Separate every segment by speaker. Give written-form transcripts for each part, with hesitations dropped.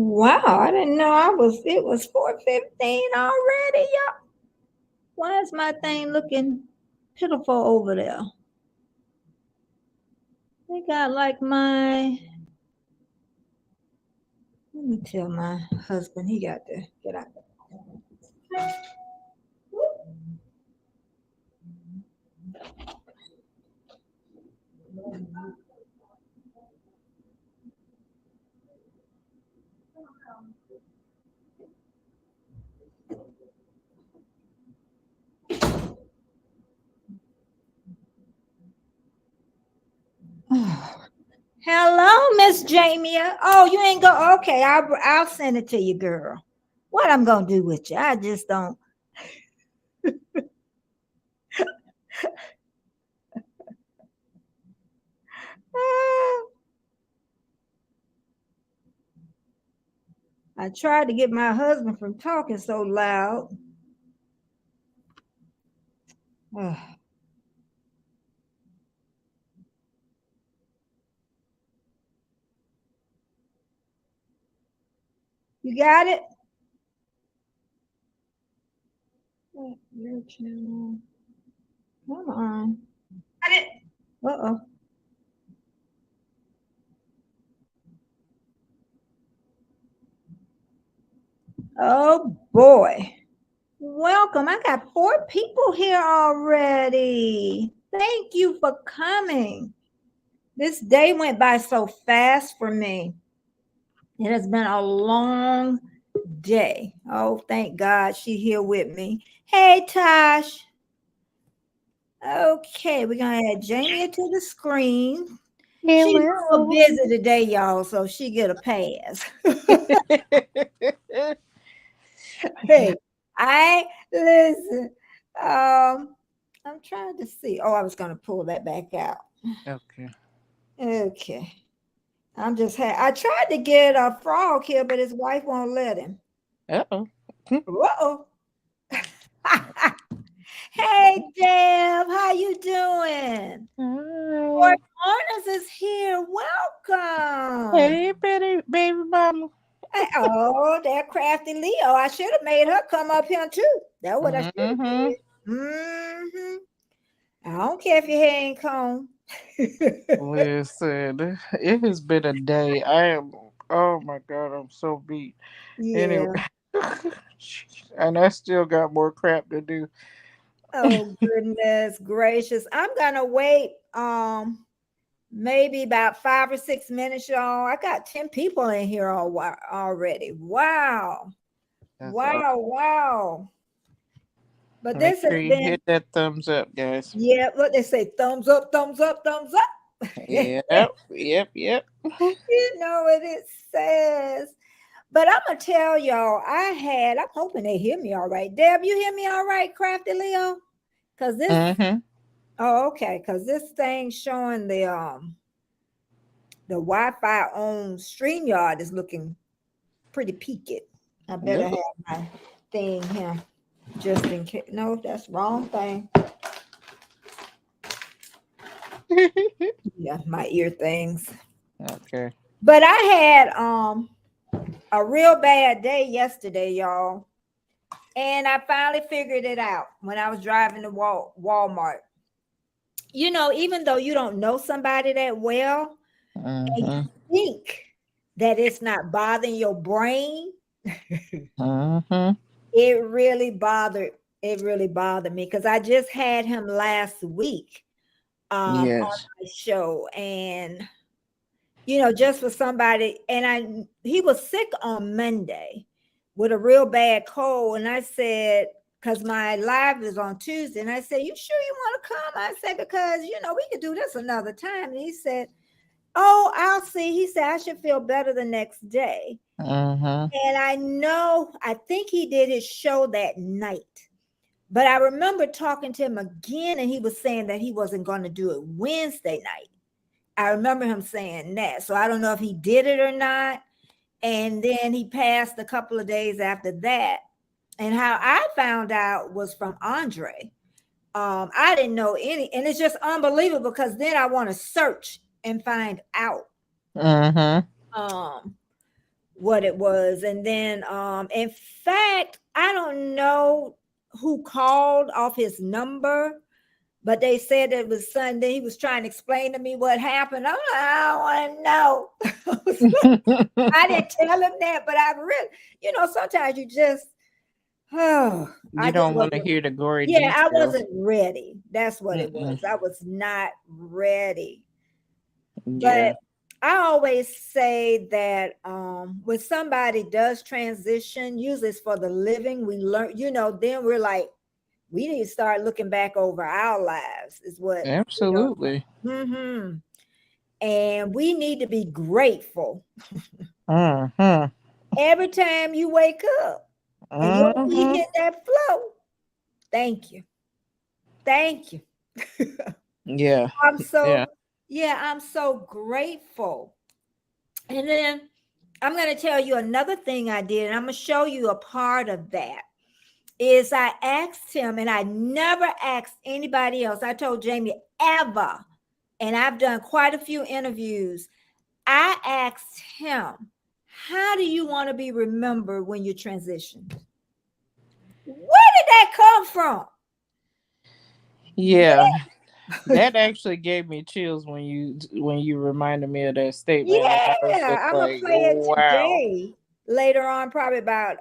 Speaker 1: Wow, I didn't know it was 4:15 already, y'all. Why is my thing looking pitiful over there? They got like let me tell my husband he got to get out there. Hello, Miss Jamia. Oh, you ain't go. Okay, I'll send it to you, girl. What I'm gonna do with you? I just don't. I tried to get my husband from talking so loud. You got it? Your channel. Come on. Got it. Uh-oh. Oh boy. Welcome. I got 4 people here already. Thank you for coming. This day went by so fast for me. It has been a long day. Oh, thank God she's here with me. Hey, Tosh. Okay, we're gonna add Jamie to the screen. She's a little
Speaker 2: Hello.
Speaker 1: busy today, y'all, so she get a pass. Hey, I listen. I'm trying to see. Oh, I was gonna pull that back out.
Speaker 2: Okay.
Speaker 1: Okay. I tried to get a frog here, but his wife won't let him.
Speaker 2: Uh-oh.
Speaker 1: Whoa. Hey Deb, how you doing? Fort
Speaker 2: Hi.
Speaker 1: Corners is here. Welcome.
Speaker 2: Hey, baby mama.
Speaker 1: Oh, that crafty Leo. I should have made her come up here too. That's what I should have
Speaker 2: Mm-hmm.
Speaker 1: did. Hmm. I don't care if your hair ain't combed.
Speaker 2: Listen, it has been a day. Oh my God, I'm so beat. Anyway,
Speaker 1: Yeah.
Speaker 2: and I still got more crap to do.
Speaker 1: Oh goodness gracious. I'm gonna wait maybe about 5 or 6 minutes, y'all. I got 10 people in here already. Wow.
Speaker 2: That's all.
Speaker 1: Wow, wow. But
Speaker 2: Make
Speaker 1: this
Speaker 2: sure
Speaker 1: has
Speaker 2: you
Speaker 1: been,
Speaker 2: hit that thumbs up, guys.
Speaker 1: yeah, what they say, thumbs up, thumbs up, thumbs up.
Speaker 2: Yep, yep.
Speaker 1: You know what it says. But I'm gonna tell y'all, I'm hoping they hear me all right. Deb, you hear me all right, Crafty Leo? Cause this,
Speaker 2: Mm-hmm.
Speaker 1: oh, okay, cause this thing showing the Wi-Fi on StreamYard is looking pretty peaked. I better
Speaker 2: Yep.
Speaker 1: have my thing here just in case. No, that's wrong thing. Yeah, my ear things.
Speaker 2: Okay.
Speaker 1: But I had a real bad day yesterday, y'all. And I finally figured it out when I was driving to Walmart. You know, even though you don't know somebody that well, and you
Speaker 2: Mm-hmm.
Speaker 1: think that it's not bothering your brain,
Speaker 2: Mm-hmm.
Speaker 1: it really bothered me because I just had him last week on
Speaker 2: Yes.
Speaker 1: my show, and just for somebody, and he was sick on Monday with a real bad cold, and I said, because my live is on Tuesday, and I said, you sure you want to come? I said, because we could do this another time. And he said, oh, I'll see. He said I should feel better the next day.
Speaker 2: Mm-hmm.
Speaker 1: And I think he did his show that night. But I remember talking to him again, and he was saying that he wasn't going to do it Wednesday night. I remember him saying that. So I don't know if he did it or not. And then he passed a couple of days after that. And how I found out was from Andre. I didn't know any, and it's just unbelievable because then I want to search and find out.
Speaker 2: Mm-hmm.
Speaker 1: Um, what it was. And then in fact, I don't know who called off his number, but they said it was Sunday. He was trying to explain to me what happened. I'm like, I don't want to know. I didn't tell him that, but I really, sometimes you just, oh, I
Speaker 2: You
Speaker 1: just
Speaker 2: don't want to
Speaker 1: wasn't.
Speaker 2: hear the gory
Speaker 1: Yeah, I
Speaker 2: details.
Speaker 1: wasn't ready. That's what it
Speaker 2: Mm-mm.
Speaker 1: was. I was not ready.
Speaker 2: Yeah,
Speaker 1: But I always say that when somebody does transition, usually it's for the living, we learn, then we're like, we need to start looking back over our lives, is what,
Speaker 2: absolutely.
Speaker 1: hmm and we need to be grateful
Speaker 2: Mm-hmm.
Speaker 1: every time you wake up and your feet
Speaker 2: Mm-hmm.
Speaker 1: hit that floor. Thank you. Thank you.
Speaker 2: Yeah,
Speaker 1: I'm
Speaker 2: yeah.
Speaker 1: so, yeah, I'm so grateful. And then I'm going to tell you another thing I did, and I'm going to show you a part of that. Is I asked him, and I never asked anybody else. I told Jamie ever, and I've done quite a few interviews. I asked him, how do you want to be remembered when you transition? Where did that come from?
Speaker 2: Yeah, that actually gave me chills when you reminded me of that statement, and I was just
Speaker 1: Yeah, I'm gonna
Speaker 2: like,
Speaker 1: play it
Speaker 2: "Wow."
Speaker 1: today later on, probably about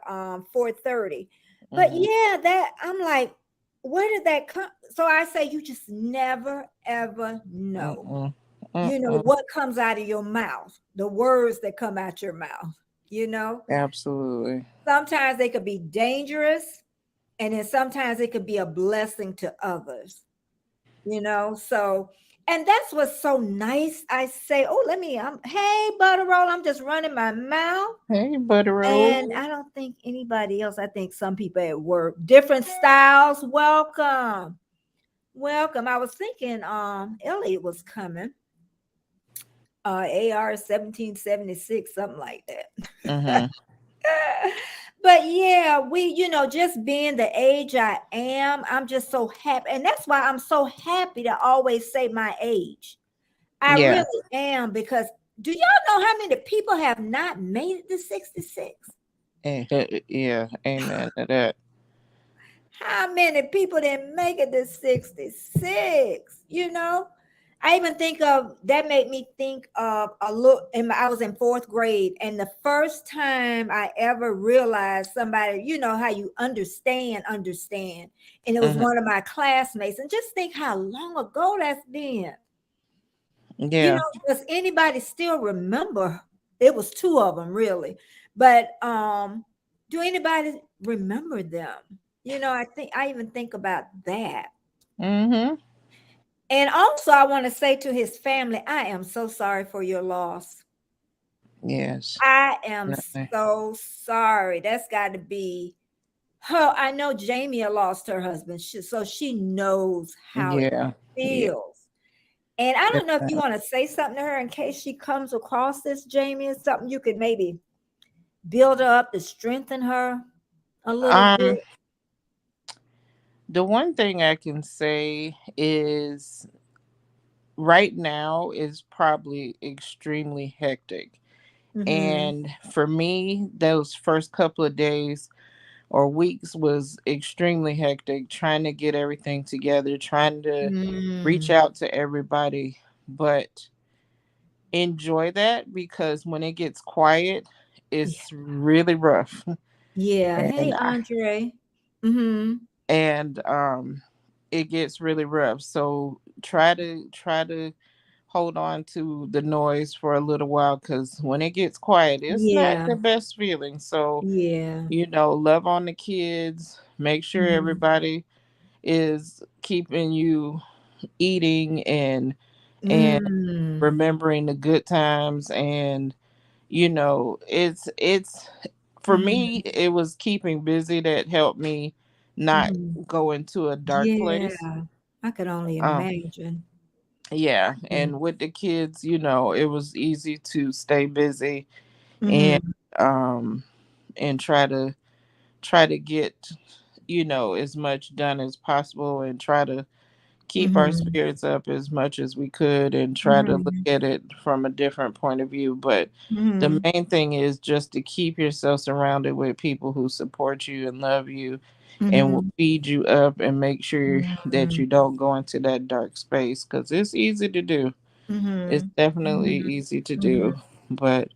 Speaker 1: 4:30. But
Speaker 2: Mm-hmm.
Speaker 1: yeah, that I'm like, where did that come? So I say you just never ever know.
Speaker 2: Mm-mm. Mm-mm.
Speaker 1: What comes out of your mouth, the words that come out your mouth, you know.
Speaker 2: Absolutely.
Speaker 1: Sometimes they could be dangerous, and then sometimes it could be a blessing to others. So, and that's what's so nice. I say, oh, hey, butter roll, I'm just running my mouth.
Speaker 2: Hey, Butter Rose.
Speaker 1: And I don't think anybody else, I think some people at work, different styles. Welcome. I was thinking Elliot was coming. AR 1776, something like that.
Speaker 2: Mm-hmm.
Speaker 1: But yeah, just being the age I am, I'm just so happy. And that's why I'm so happy to always say my age. I
Speaker 2: Yeah.
Speaker 1: really am, because do y'all know how many people have not made it to 66?
Speaker 2: Yeah. Amen to that.
Speaker 1: How many people didn't make it to 66? I even think of that made me think of a look. And I was in fourth grade, and the first time I ever realized somebody, how you understand. And it was
Speaker 2: Mm-hmm.
Speaker 1: one of my classmates. And just think how long ago that's been.
Speaker 2: Yeah.
Speaker 1: Does anybody still remember? It was two of them, really. But do anybody remember them? I think I even think about that.
Speaker 2: Mm-hmm.
Speaker 1: And also I want to say to his family, I am so sorry for your loss.
Speaker 2: Yes.
Speaker 1: I am
Speaker 2: Definitely.
Speaker 1: so sorry. That's got to be her. I know Jamia lost her husband, so she knows how it
Speaker 2: Yeah. Yeah.
Speaker 1: feels. And I don't know if you
Speaker 2: Definitely.
Speaker 1: want to say something to her in case she comes across this, Jamie, or something you could maybe build her up to strengthen her a little
Speaker 2: Um,
Speaker 1: bit.
Speaker 2: the one thing I can say is right now is probably extremely hectic.
Speaker 1: Mm-hmm.
Speaker 2: And for me, those first couple of days or weeks was extremely hectic, trying to get everything together, trying to reach
Speaker 1: Mm.
Speaker 2: out to everybody. But enjoy that because when it gets quiet,
Speaker 1: Yeah.
Speaker 2: it's really rough.
Speaker 1: Yeah. Hey,
Speaker 2: And
Speaker 1: Andre. Mm-hmm.
Speaker 2: and it gets really rough. So try to hold on to the noise for a little while because when it gets quiet, it's not
Speaker 1: Yeah.
Speaker 2: the best feeling. So,
Speaker 1: Yeah.
Speaker 2: love on the kids, make sure
Speaker 1: Mm-hmm.
Speaker 2: everybody is keeping you eating and
Speaker 1: Mm.
Speaker 2: remembering the good times. And it's for me,
Speaker 1: Mm-hmm.
Speaker 2: it was keeping busy that helped me not
Speaker 1: Mm-hmm.
Speaker 2: go into a dark
Speaker 1: Yeah.
Speaker 2: place.
Speaker 1: I could only
Speaker 2: um
Speaker 1: imagine.
Speaker 2: yeah,
Speaker 1: Mm-hmm.
Speaker 2: and with the kids, it was easy to stay busy and
Speaker 1: Mm-hmm.
Speaker 2: um and try to get as much done as possible and try to keep our
Speaker 1: Mm-hmm.
Speaker 2: spirits up as much as we could and try to look
Speaker 1: Mm-hmm.
Speaker 2: at it from a different point of view. But the
Speaker 1: Mm-hmm.
Speaker 2: main thing is just to keep yourself surrounded with people who support you and love you and will
Speaker 1: Mm-hmm.
Speaker 2: feed you up and make sure that
Speaker 1: Mm-hmm.
Speaker 2: you don't go into that dark space, because it's easy to do. It's
Speaker 1: Mm-hmm.
Speaker 2: definitely
Speaker 1: Mm-hmm.
Speaker 2: easy to
Speaker 1: Mm-hmm.
Speaker 2: do. But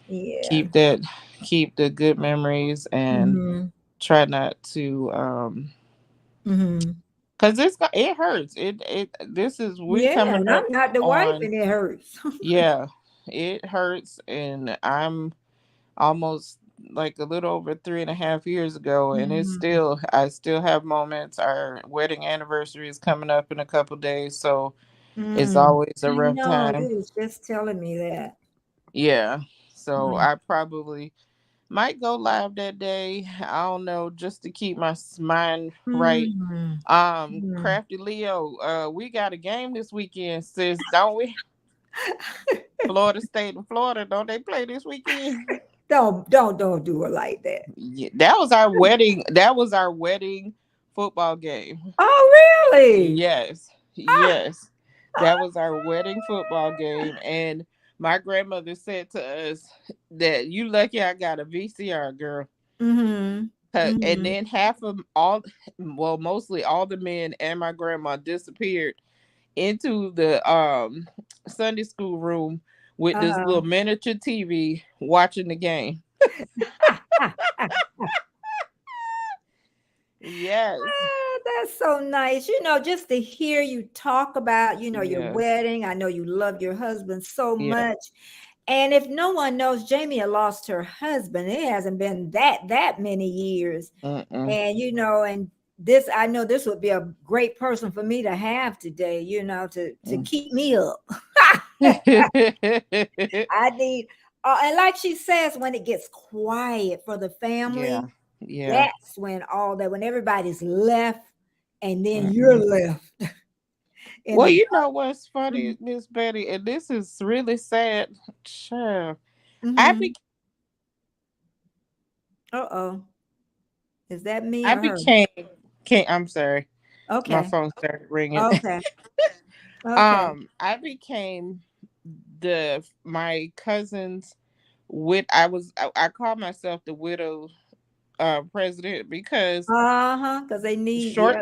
Speaker 1: Yeah.
Speaker 2: keep that, keep the good memories, and
Speaker 1: Mm-hmm.
Speaker 2: try not to
Speaker 1: Mm-hmm.
Speaker 2: because it hurts. It this is we
Speaker 1: Yeah,
Speaker 2: coming
Speaker 1: and
Speaker 2: up
Speaker 1: I'm not the wife,
Speaker 2: on,
Speaker 1: and it hurts.
Speaker 2: yeah, it hurts, and I'm almost like a little over 3.5 years ago, and it's
Speaker 1: Mm-hmm.
Speaker 2: still, I still have moments. Our wedding anniversary is coming up in a couple days, so it's
Speaker 1: Mm.
Speaker 2: always a
Speaker 1: I
Speaker 2: rough
Speaker 1: know
Speaker 2: time.
Speaker 1: you was just telling me that.
Speaker 2: Yeah, so
Speaker 1: Mm.
Speaker 2: I probably might go live that day. I don't know, just to keep my mind right.
Speaker 1: Mm. Mm.
Speaker 2: Crafty Leo, we got a game this weekend, sis, don't we? Florida State and Florida, don't they play this weekend?
Speaker 1: Don't do it like that.
Speaker 2: Yeah, that was our wedding. That was our wedding football game.
Speaker 1: Oh, really?
Speaker 2: Yes,
Speaker 1: Ah.
Speaker 2: yes, that was our wedding football game. And my grandmother said to us that you lucky I got a VCR, girl.
Speaker 1: Mm-hmm.
Speaker 2: And
Speaker 1: Mm-hmm.
Speaker 2: then half of all, well, mostly all the men and my grandma disappeared into the Sunday school room with this
Speaker 1: Uh-huh.
Speaker 2: little miniature TV watching the game. Yes.
Speaker 1: Ah, that's so nice. Just to hear you talk about, your
Speaker 2: Yes.
Speaker 1: wedding. I know you love your husband so
Speaker 2: Yeah.
Speaker 1: much. And if no one knows, Jamie lost her husband. It hasn't been that many years.
Speaker 2: Mm-mm.
Speaker 1: And and this, I know this would be a great person for me to have today, to
Speaker 2: Mm.
Speaker 1: keep me up. I need, and like she says, when it gets quiet for the
Speaker 2: Yeah.
Speaker 1: family,
Speaker 2: Yeah.
Speaker 1: that's when everybody's left and then you're
Speaker 2: Mm-mm.
Speaker 1: left in
Speaker 2: Well,
Speaker 1: the
Speaker 2: you know what's
Speaker 1: dark.
Speaker 2: funny, Miss Betty, and this is really sad. Sure. I
Speaker 1: Mm-hmm.
Speaker 2: be
Speaker 1: Uh-oh. Is that me
Speaker 2: I
Speaker 1: or her?
Speaker 2: became I'm sorry. My
Speaker 1: Okay.
Speaker 2: phone started ringing.
Speaker 1: Okay. Okay.
Speaker 2: I became the my cousin's I call myself the widow president, because
Speaker 1: Uh-huh. Because they need, yep.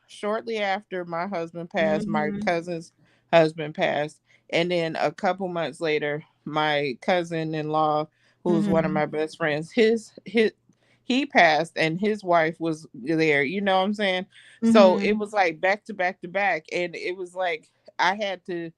Speaker 2: shortly after my husband passed, my
Speaker 1: Mm-hmm.
Speaker 2: cousin's husband passed, and then a couple months later, my cousin-in-law, who's one of
Speaker 1: Mm-hmm.
Speaker 2: my best friends, his he passed, and his wife was there. You know what I'm saying? So it
Speaker 1: Mm-hmm.
Speaker 2: was like back to back to back, and it was like I had to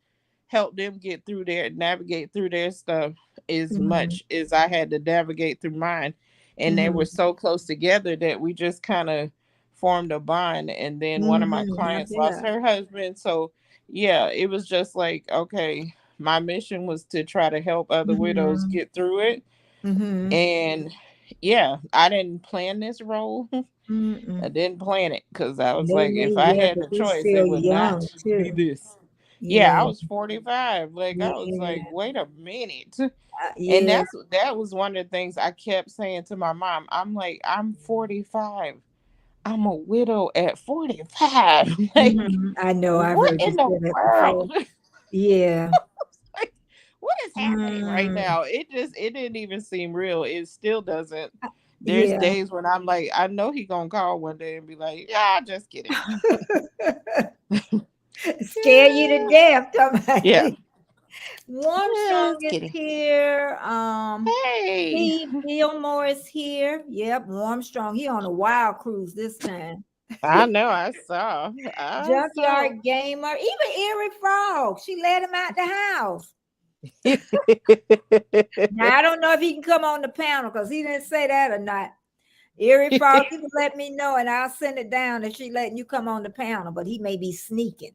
Speaker 2: help them get through their navigate through their stuff as
Speaker 1: Mm-hmm.
Speaker 2: much as I had to navigate through mine. And they were
Speaker 1: Mm-hmm.
Speaker 2: so close together that we just kind of formed a bond. And then one of my
Speaker 1: Mm-hmm. I
Speaker 2: clients lost
Speaker 1: bet.
Speaker 2: her husband. So yeah, it was just like, okay, my mission was to try to help other widows
Speaker 1: Mm-hmm.
Speaker 2: get through it.
Speaker 1: Mm-hmm.
Speaker 2: And yeah, I didn't plan this role. I
Speaker 1: Mm-mm.
Speaker 2: didn't plan it, because I was
Speaker 1: They
Speaker 2: like, if
Speaker 1: may,
Speaker 2: I
Speaker 1: yeah,
Speaker 2: had the
Speaker 1: because he's
Speaker 2: choice, it
Speaker 1: still
Speaker 2: would not
Speaker 1: young
Speaker 2: be
Speaker 1: too.
Speaker 2: this. Yeah, I
Speaker 1: Yeah.
Speaker 2: was 45. Like, I was
Speaker 1: Yeah.
Speaker 2: like, wait a minute. And
Speaker 1: Yeah.
Speaker 2: that was one of the things I kept saying to my mom. I'm like, I'm 45. I'm a widow at 45. Like,
Speaker 1: Mhm. I know, I've
Speaker 2: what
Speaker 1: heard you
Speaker 2: in the
Speaker 1: say that before.
Speaker 2: world?
Speaker 1: Yeah.
Speaker 2: Like, what is happening right
Speaker 1: Mm.
Speaker 2: now? It didn't even seem real. It still doesn't. There's
Speaker 1: Yeah.
Speaker 2: days when I'm like, I know he gonna call one day and be like, yeah, just kidding.
Speaker 1: Scare you to death,
Speaker 2: Yeah.
Speaker 1: somebody. Armstrong
Speaker 2: Just
Speaker 1: is
Speaker 2: kidding.
Speaker 1: here.
Speaker 2: Hey.
Speaker 1: Fillmore is here. Yep, Armstrong. He on a wild cruise this time.
Speaker 2: I know, I saw. I saw.
Speaker 1: Junkyard gamer. Even Erie Frog. She let him out the house. Now I don't know if he can come on the panel because he didn't say that or not. Erie Frog, you can let me know and I'll send it down if she letting you come on the panel, but he may be sneaking.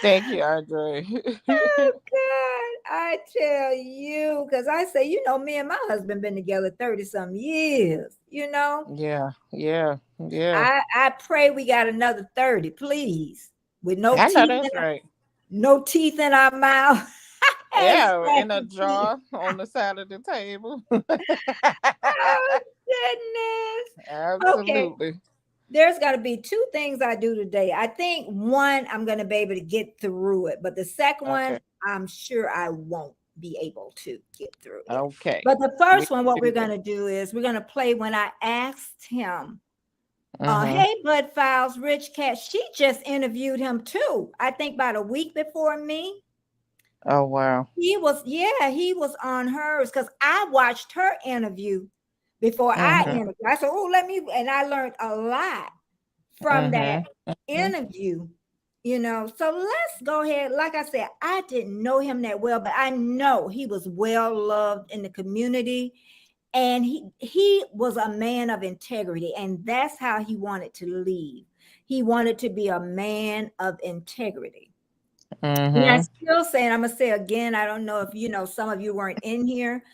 Speaker 2: Thank you, Andre.
Speaker 1: Oh God, I tell you, because I say, me and my husband been together 30 some years.
Speaker 2: Yeah, yeah, yeah.
Speaker 1: I pray we got another 30, please, with
Speaker 2: I know that's right.
Speaker 1: no teeth in our mouth.
Speaker 2: Yeah, in a
Speaker 1: Extracted teeth.
Speaker 2: jar on the side of the table.
Speaker 1: Oh goodness. Okay.
Speaker 2: Absolutely.
Speaker 1: There's got to be two things I do today. I think one, I'm going to be able to get through it, but the second one,
Speaker 2: Okay.
Speaker 1: I'm sure I won't be able to get through it.
Speaker 2: Okay.
Speaker 1: But the
Speaker 2: We
Speaker 1: first one, what
Speaker 2: can
Speaker 1: we're
Speaker 2: do
Speaker 1: going
Speaker 2: that.
Speaker 1: to do is we're going to play when I asked him,
Speaker 2: Mm-hmm.
Speaker 1: hey, Bud Files, Rich Cat. She just interviewed him too. I think about a week before me.
Speaker 2: Oh wow.
Speaker 1: He was on hers because I watched her interview before I
Speaker 2: Mm-hmm.
Speaker 1: interviewed. I said, oh, and I learned a lot from that
Speaker 2: Mm-hmm.
Speaker 1: interview, So let's go ahead. Like I said, I didn't know him that well, but I know he was well loved in the community. And he was a man of integrity, and that's how he wanted to leave. He wanted to be a man of integrity. And I
Speaker 2: Mm-hmm.
Speaker 1: still saying, I'm gonna say again, I don't know if some of you weren't in here.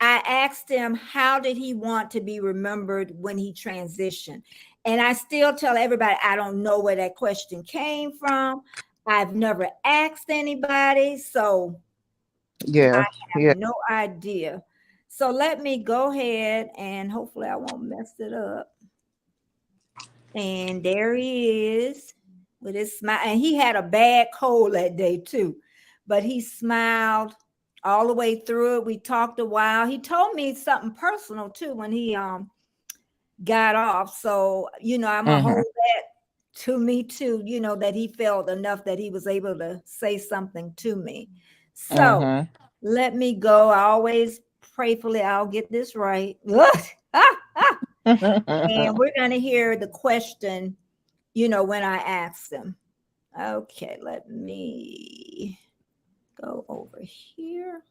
Speaker 1: I asked him how did he want to be remembered when he transitioned. And I still tell everybody I don't know where that question came from. I've never asked anybody, so I
Speaker 2: Yeah.
Speaker 1: have
Speaker 2: Yeah.
Speaker 1: no idea. So let me go ahead and hopefully I won't mess it up. And there he is with his smile. And he had a bad cold that day too, but he smiled all the way through it. We talked a while. He told me something personal too when he got off. So, I'm gonna
Speaker 2: Mm-hmm.
Speaker 1: hold that to me too, that he felt enough that he was able to say something to me. So
Speaker 2: Mm-hmm.
Speaker 1: let me go. I always prayfully I'll get this right. And we're gonna hear the question when I asked them. Okay, let me go over here.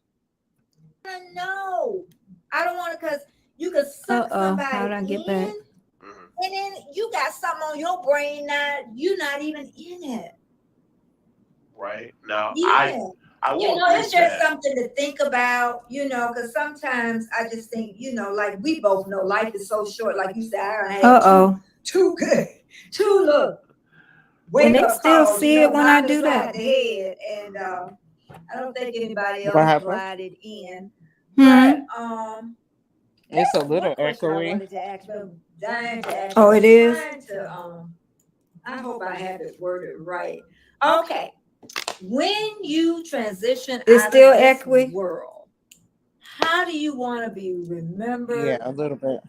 Speaker 1: No, I don't want to because you could suck somebody how did I get back? And then you got something on your brain now, you're not even in it.
Speaker 3: Right now,
Speaker 1: Yeah.
Speaker 3: I will agree
Speaker 1: It's
Speaker 3: with
Speaker 1: just
Speaker 3: that.
Speaker 1: something to think about, because sometimes I just think, like we both know life is so short. Like you said, I had two good, two look. And they still see it when I do that. The head, and I don't think anybody
Speaker 2: What
Speaker 1: else
Speaker 2: happened?
Speaker 1: glided in. But
Speaker 2: It's a
Speaker 1: there's one
Speaker 2: little
Speaker 1: question I
Speaker 2: echoey.
Speaker 1: wanted to ask, but I'm dying to ask. Oh, it is. I hope I have it worded right. Okay, when you transition it's out still of this echoey world, how do you want to be
Speaker 2: Yeah,
Speaker 1: remembered?
Speaker 2: a little bit.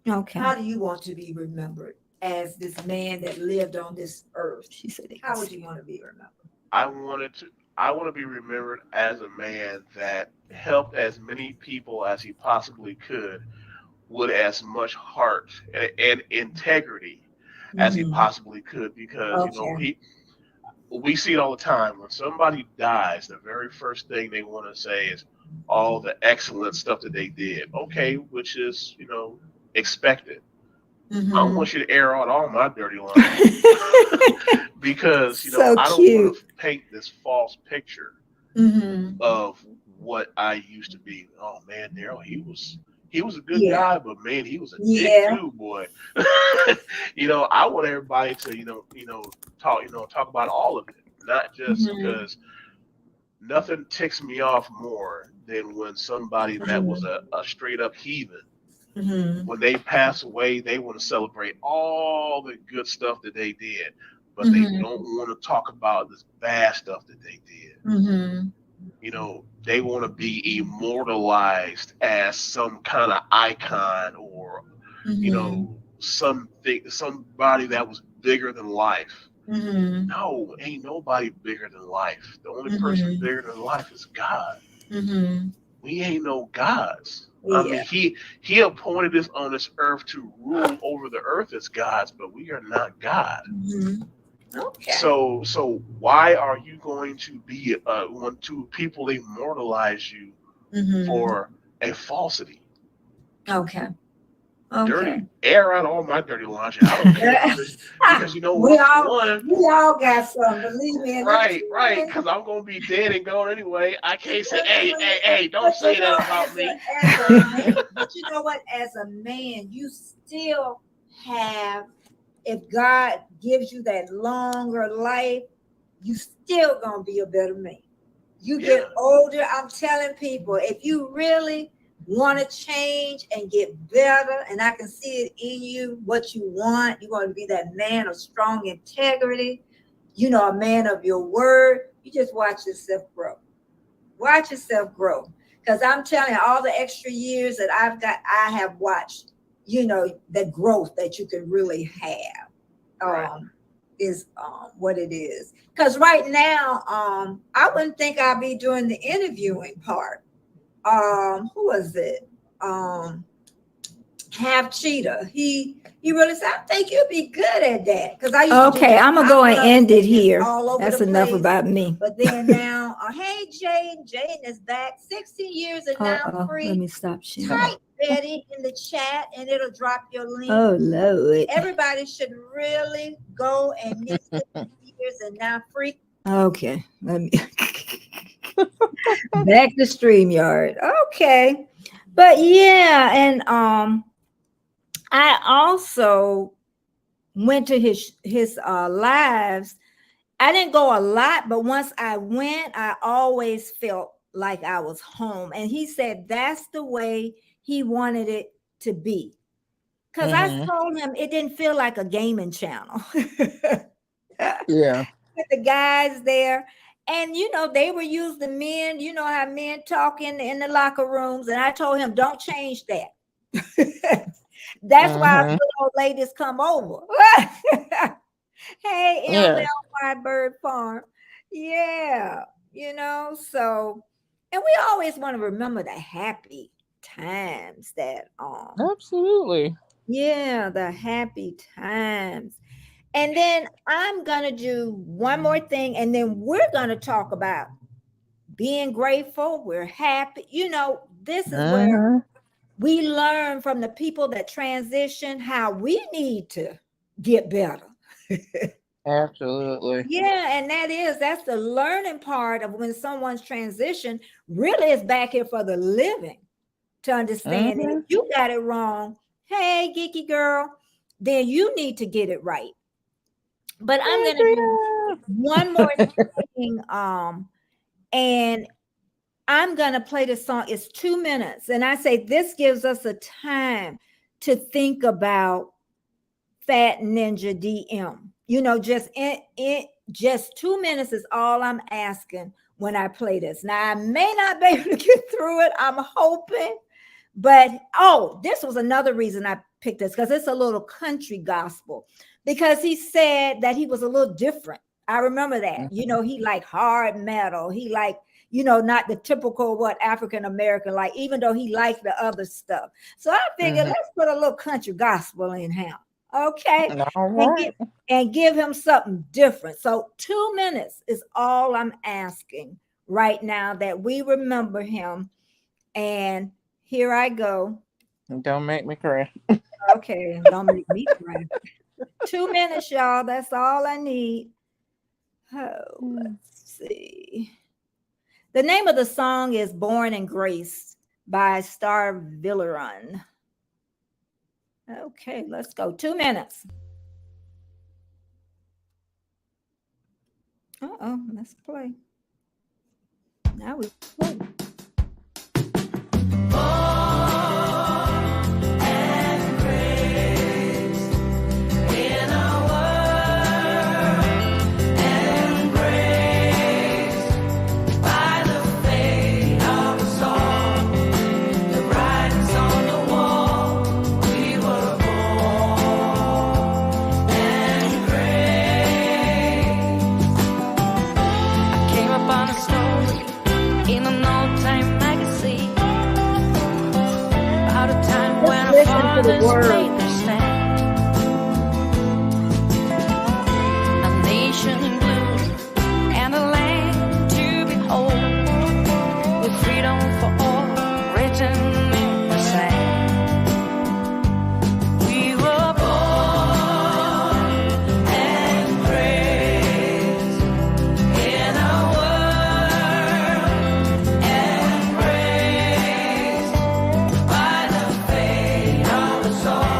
Speaker 1: Okay. How do you want to be remembered as this man that lived on this earth? She said, how would you want to be remembered?
Speaker 3: I wanted to. I want to be remembered as a man that helped as many people as he possibly could with as much heart and integrity as he
Speaker 1: Mm-hmm.
Speaker 3: possibly could. Because
Speaker 1: Okay.
Speaker 3: we see it all the time. When somebody dies, the very first thing they want to say is all the excellent stuff that they did. Okay, which is expected. I don't
Speaker 1: Mm-hmm.
Speaker 3: want you to air out all my dirty laundry because
Speaker 1: So
Speaker 3: I don't want
Speaker 1: cute.
Speaker 3: to paint this false picture
Speaker 1: Mm-hmm.
Speaker 3: of what I used to be. Oh man, Daryl, he was a good
Speaker 1: Yeah.
Speaker 3: guy, but man, he was a dick
Speaker 1: Yeah.
Speaker 3: too, boy. I want everybody to talk about all of it, not just
Speaker 1: Mm-hmm.
Speaker 3: because nothing ticks me off more than when somebody that was a straight up heathen,
Speaker 1: Mm-hmm.
Speaker 3: when they pass away, they want to celebrate all the good stuff that they did, but they
Speaker 1: Mm-hmm.
Speaker 3: don't want to talk about this bad stuff that they did.
Speaker 1: Mm-hmm.
Speaker 3: They want to be immortalized as some kind of icon or,
Speaker 1: Mm-hmm.
Speaker 3: somebody that was bigger than life.
Speaker 1: Mm-hmm.
Speaker 3: No, ain't nobody bigger than life. The only person
Speaker 1: Mm-hmm.
Speaker 3: bigger than life is God.
Speaker 1: Mm-hmm.
Speaker 3: We ain't no gods. I
Speaker 1: Yeah.
Speaker 3: mean, he appointed us on this earth to rule over the earth as gods, but we are not God.
Speaker 1: Mm-hmm. Okay.
Speaker 3: So why are you going to be want to people immortalize you
Speaker 1: Mm-hmm.
Speaker 3: for a falsity?
Speaker 1: Okay. Okay.
Speaker 3: Dirty air out all my dirty laundry. I don't care because you know
Speaker 1: we
Speaker 3: what? For
Speaker 1: all
Speaker 3: one,
Speaker 1: we all got some, believe me, and that's
Speaker 3: right.
Speaker 1: right.
Speaker 3: Because I'm gonna be dead and gone anyway. I can't say,
Speaker 1: But
Speaker 3: hey, don't say that about
Speaker 1: as
Speaker 3: me.
Speaker 1: a man, but you know what? As a man, you still have, if God gives you that longer life, you still gonna be a better man. You get
Speaker 3: Yeah,
Speaker 1: older. I'm telling people, if you really want to change and get better, and I can see it in you, what you want. You want to be that man of strong integrity, a man of your word. You just watch yourself grow. Watch yourself grow. Because I'm telling you, all the extra years that I have watched, the growth that you can really have.
Speaker 3: Right.
Speaker 1: Is what it is. Because right now, I wouldn't think I'd be doing the interviewing part. Who was it? Half Cheetah. He really said, I think you'll be good at that. Because I used to
Speaker 4: Okay, I'm gonna go and end it here.
Speaker 1: all over
Speaker 4: That's
Speaker 1: the
Speaker 4: enough
Speaker 1: place.
Speaker 4: about me.
Speaker 1: But then now, hey Jaden is back. 16 years and now free.
Speaker 4: Let me stop sharing.
Speaker 1: Type Betty in the chat and it'll drop your link.
Speaker 4: Oh Lord.
Speaker 1: Everybody should really go and meet 16 years and now free.
Speaker 4: Okay, let me back to StreamYard. Okay, but yeah, and I also went to his lives. I didn't go a lot, but once I went, I always felt like I was home. And he said that's the way he wanted it to be. Because I told him it didn't feel like a gaming channel.
Speaker 2: Yeah.
Speaker 1: With the guys there. And, they were used to men. You know how men talk in the locker rooms. And I told him, don't change that. That's why little old ladies come over. Hey, MLY Bird Farm. Yeah, so, and we always want to remember the happy times that
Speaker 2: absolutely.
Speaker 1: Yeah, the happy times. And then I'm gonna do one more thing, and then we're gonna talk about being grateful. We're happy. This is where we learn from the people that transition how we need to get better.
Speaker 2: Absolutely.
Speaker 1: Yeah, and that's the learning part of when someone's transition really is back here for the living to understand that if you got it wrong, hey, geeky girl, then you need to get it right. But I'm gonna do one more thing, and I'm gonna play the song. It's 2 minutes, and I say this gives us a time to think about Fat Ninja DM. Just 2 minutes is all I'm asking when I play this. Now I may not be able to get through it. I'm hoping, but this was another reason I picked this, because it's a little country gospel. Because he said that he was a little different. I remember that. He liked hard metal. He liked, not the typical what African American like, even though he liked the other stuff. So I figured let's put a little country gospel in him. Okay. And give him something different. So 2 minutes is all I'm asking right now, that we remember him. And here I go.
Speaker 2: Don't make me cry.
Speaker 1: Okay, don't make me cry. 2 minutes, y'all. That's all I need. Let's see. The name of the song is Born in Grace by Star Villeron. Okay, let's go. 2 minutes. Let's play. Now we play. Listen to the word.
Speaker 5: A nation in blue and a land to behold, with freedom for all written in the sand. We were born and raised in a world and raised by the faith of the soul.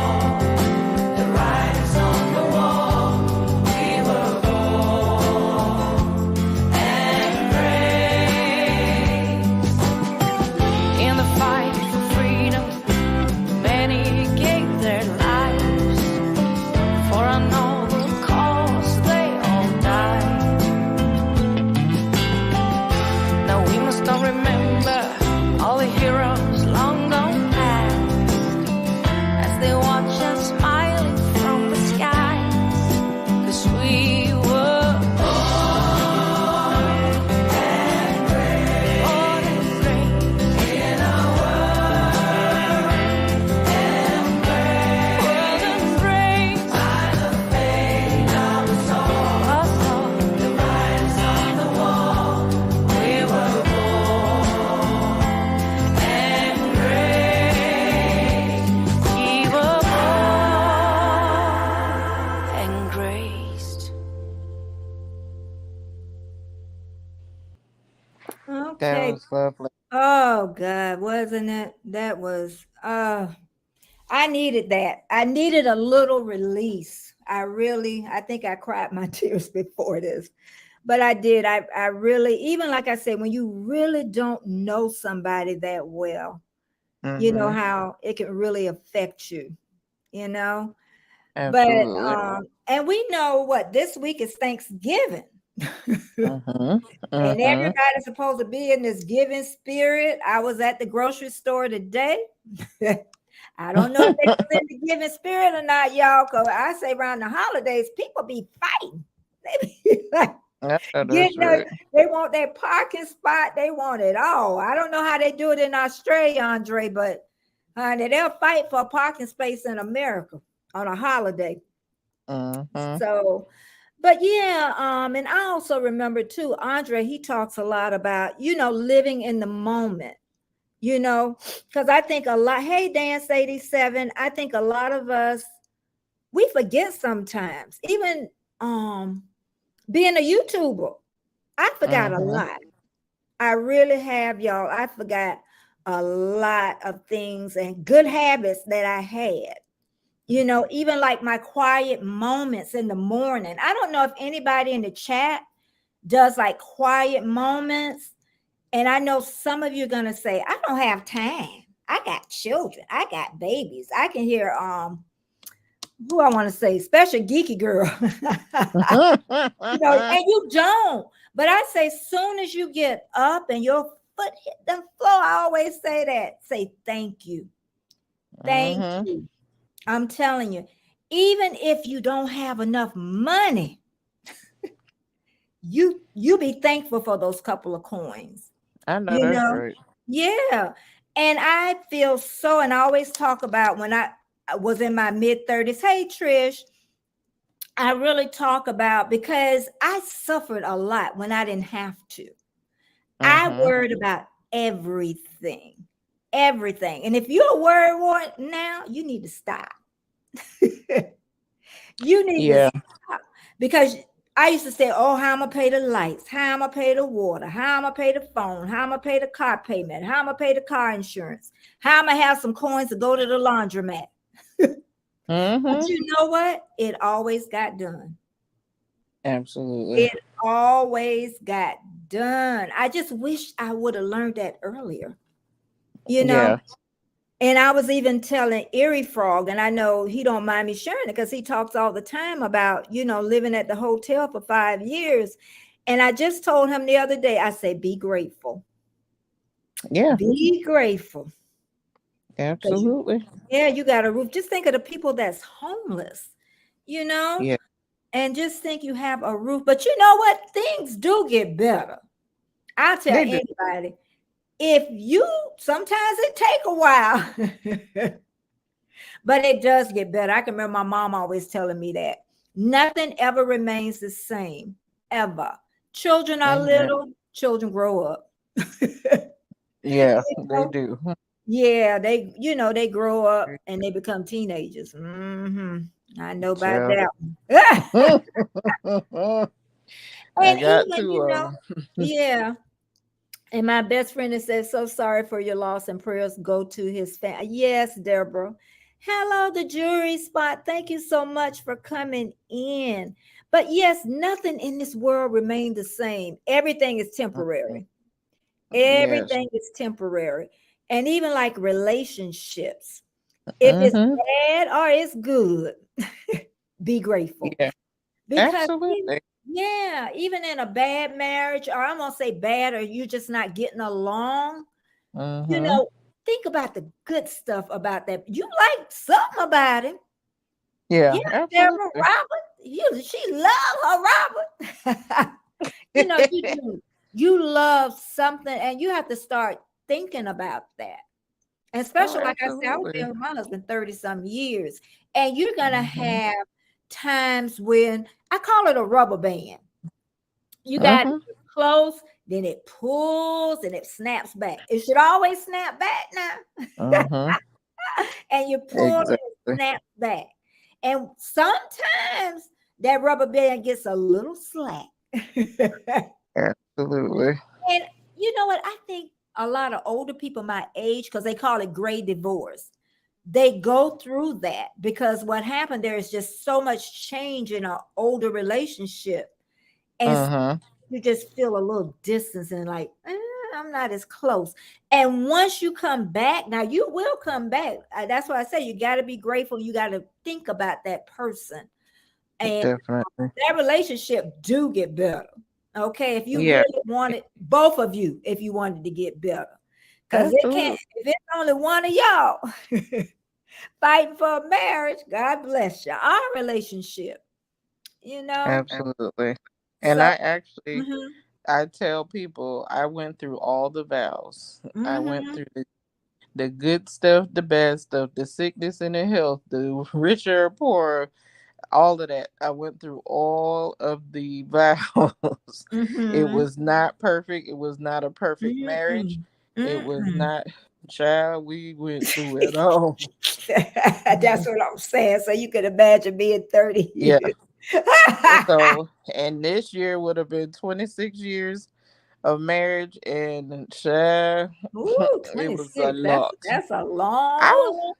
Speaker 2: That
Speaker 1: Okay.
Speaker 2: was lovely.
Speaker 1: Oh God, wasn't it? That was I needed that. I needed a little release. I think I cried my tears before this, but I did. I really, even like I said, when you really don't know somebody that well, you know
Speaker 2: Mm-hmm.
Speaker 1: how it can really affect you, you know. But
Speaker 2: Absolutely.
Speaker 1: and we know what this week is Thanksgiving.
Speaker 2: Mm-hmm.
Speaker 1: And
Speaker 2: Mm-hmm.
Speaker 1: everybody's supposed to be in this giving spirit. I was at the grocery store today. I don't know if they was in the giving spirit or not, y'all. Cause I say around the holidays, people be fighting. They be like
Speaker 2: I know that's
Speaker 1: getting
Speaker 2: right.
Speaker 1: they want that parking spot. They want it all. I don't know how they do it in Australia, Andre, but honey, they'll fight for a parking space in America on a holiday.
Speaker 2: Mm-hmm.
Speaker 1: So, but yeah, and I also remember too, Andre, he talks a lot about, living in the moment, because I think a lot, hey, Dance 87, I think a lot of us, we forget sometimes, even being a YouTuber, I forgot a
Speaker 2: Mm-hmm.
Speaker 1: lot. I really have, y'all. I forgot a lot of things and good habits that I had. Even like my quiet moments in the morning. I don't know if anybody in the chat does like quiet moments. And I know some of you are going to say, I don't have time. I got children. I got babies. I can hear who I want to say, special geeky girl. And you don't. But I say, soon as you get up and your foot hit the floor, I always say that. Say thank you. Thank
Speaker 2: Mm-hmm.
Speaker 1: you. I'm telling you, even if you don't have enough money, you be thankful for those couple of coins.
Speaker 2: I know
Speaker 1: You
Speaker 2: that's
Speaker 1: know,
Speaker 2: right.
Speaker 1: yeah. And I feel so, and I always talk about when I was in my mid-30s. Hey, Trish, I really talk about because I suffered a lot when I didn't have to. I
Speaker 2: Mm-hmm.
Speaker 1: worried about everything, everything. And if you're worried one now, you need to stop. You need to
Speaker 2: Yeah.
Speaker 1: stop because I used to say, "Oh, how I'm gonna pay the lights? How I'm gonna pay the water? How I'm gonna pay the phone? How I'm gonna pay the car payment? How I'm gonna pay the car insurance? How I'm gonna have some coins to go to the laundromat?" But
Speaker 2: Mm-hmm.
Speaker 1: you know what? It always got done.
Speaker 2: Absolutely.
Speaker 1: It always got done. I just wish I would have learned that earlier. You know,
Speaker 2: Yeah.
Speaker 1: And I was even telling Erie Frog, and I know he don't mind me sharing it because he talks all the time about, living at the hotel for 5 years. And I just told him the other day, I say, be grateful.
Speaker 2: Yeah.
Speaker 1: Be grateful. Because
Speaker 2: Absolutely.
Speaker 1: you got a roof. Just think of the people that's homeless, you know,
Speaker 2: Yeah.
Speaker 1: and just think you have a roof. But you know what? Things do get better. I'll tell
Speaker 2: They do.
Speaker 1: anybody, if you sometimes it take a while. But it does get better. I can remember my mom always telling me that nothing ever remains the same, ever. Children are
Speaker 2: Amen.
Speaker 1: little, children grow up.
Speaker 2: Yeah,
Speaker 1: You
Speaker 2: they
Speaker 1: know?
Speaker 2: do.
Speaker 1: Yeah, they grow up and they become teenagers. I know about
Speaker 2: Child.
Speaker 1: that one.
Speaker 2: I
Speaker 1: And
Speaker 2: got
Speaker 1: even,
Speaker 2: two of them.
Speaker 1: yeah. And my best friend has said, so sorry for your loss and prayers go to his family. Yes, Deborah. Hello, the jury spot. Thank you so much for coming in. But yes, nothing in this world remains the same. Everything is temporary.
Speaker 2: Yes.
Speaker 1: Everything is temporary. And even like relationships, if it's
Speaker 2: Mm-hmm.
Speaker 1: bad or it's good, be grateful.
Speaker 2: Yeah.
Speaker 1: Because
Speaker 2: Absolutely.
Speaker 1: yeah, even in a bad marriage, or I'm gonna say bad, or you're just not getting along, you
Speaker 2: Mm-hmm.
Speaker 1: know, think about the good stuff about that. You like something about him.
Speaker 2: Yeah.
Speaker 1: Yeah, Deborah
Speaker 2: Absolutely.
Speaker 1: Robert, she love her Robert. You do. You love something, and you have to start thinking about that. And
Speaker 2: Oh,
Speaker 1: especially like I said, I was
Speaker 2: absolutely.
Speaker 1: been with my husband 30 some years, and you're gonna
Speaker 2: Mm-hmm.
Speaker 1: have times when I call it a rubber band. You got
Speaker 2: Mm-hmm.
Speaker 1: close, then it pulls and it snaps back. It should always snap back now.
Speaker 2: Mm-hmm.
Speaker 1: And you pull and it
Speaker 2: Exactly.
Speaker 1: snaps back. And sometimes that rubber band gets a little slack. And
Speaker 2: Absolutely.
Speaker 1: you know what? I think a lot of older people my age, because they call it gray divorce, they go through that because what happened, there is just so much change in an older relationship. And
Speaker 2: Mm-hmm.
Speaker 1: you just feel a little distance and like, I'm not as close. And once you come back, now you will come back. That's why I say you got to be grateful. You got to think about that person. And
Speaker 2: Definitely.
Speaker 1: that relationship do get better. Okay. If you
Speaker 2: Yeah.
Speaker 1: really wanted, both of you, if you wanted to get better. Because it can't,
Speaker 2: Absolutely.
Speaker 1: if it's only one of y'all fighting for a marriage, God bless you. Our relationship, you know.
Speaker 2: Absolutely. And
Speaker 1: So,
Speaker 2: I actually,
Speaker 1: mhm,
Speaker 2: I tell people I went through all the vows. I went
Speaker 1: mhm.
Speaker 2: through the good stuff, the bad stuff, the sickness and the health, the richer or poorer, all of that. I went through all of the vows. It
Speaker 1: Mhm.
Speaker 2: was not perfect. It was not a perfect marriage.
Speaker 1: Mm-mm.
Speaker 2: It was
Speaker 1: Mm-mm.
Speaker 2: not, child, we went through it all.
Speaker 1: That's what I'm saying. So you can imagine being 30
Speaker 2: Yeah.
Speaker 1: years.
Speaker 2: So, and this year would have been 26 years of marriage, and child,
Speaker 1: Ooh,
Speaker 2: it was a
Speaker 1: 26.
Speaker 2: lot.
Speaker 1: That's
Speaker 2: I was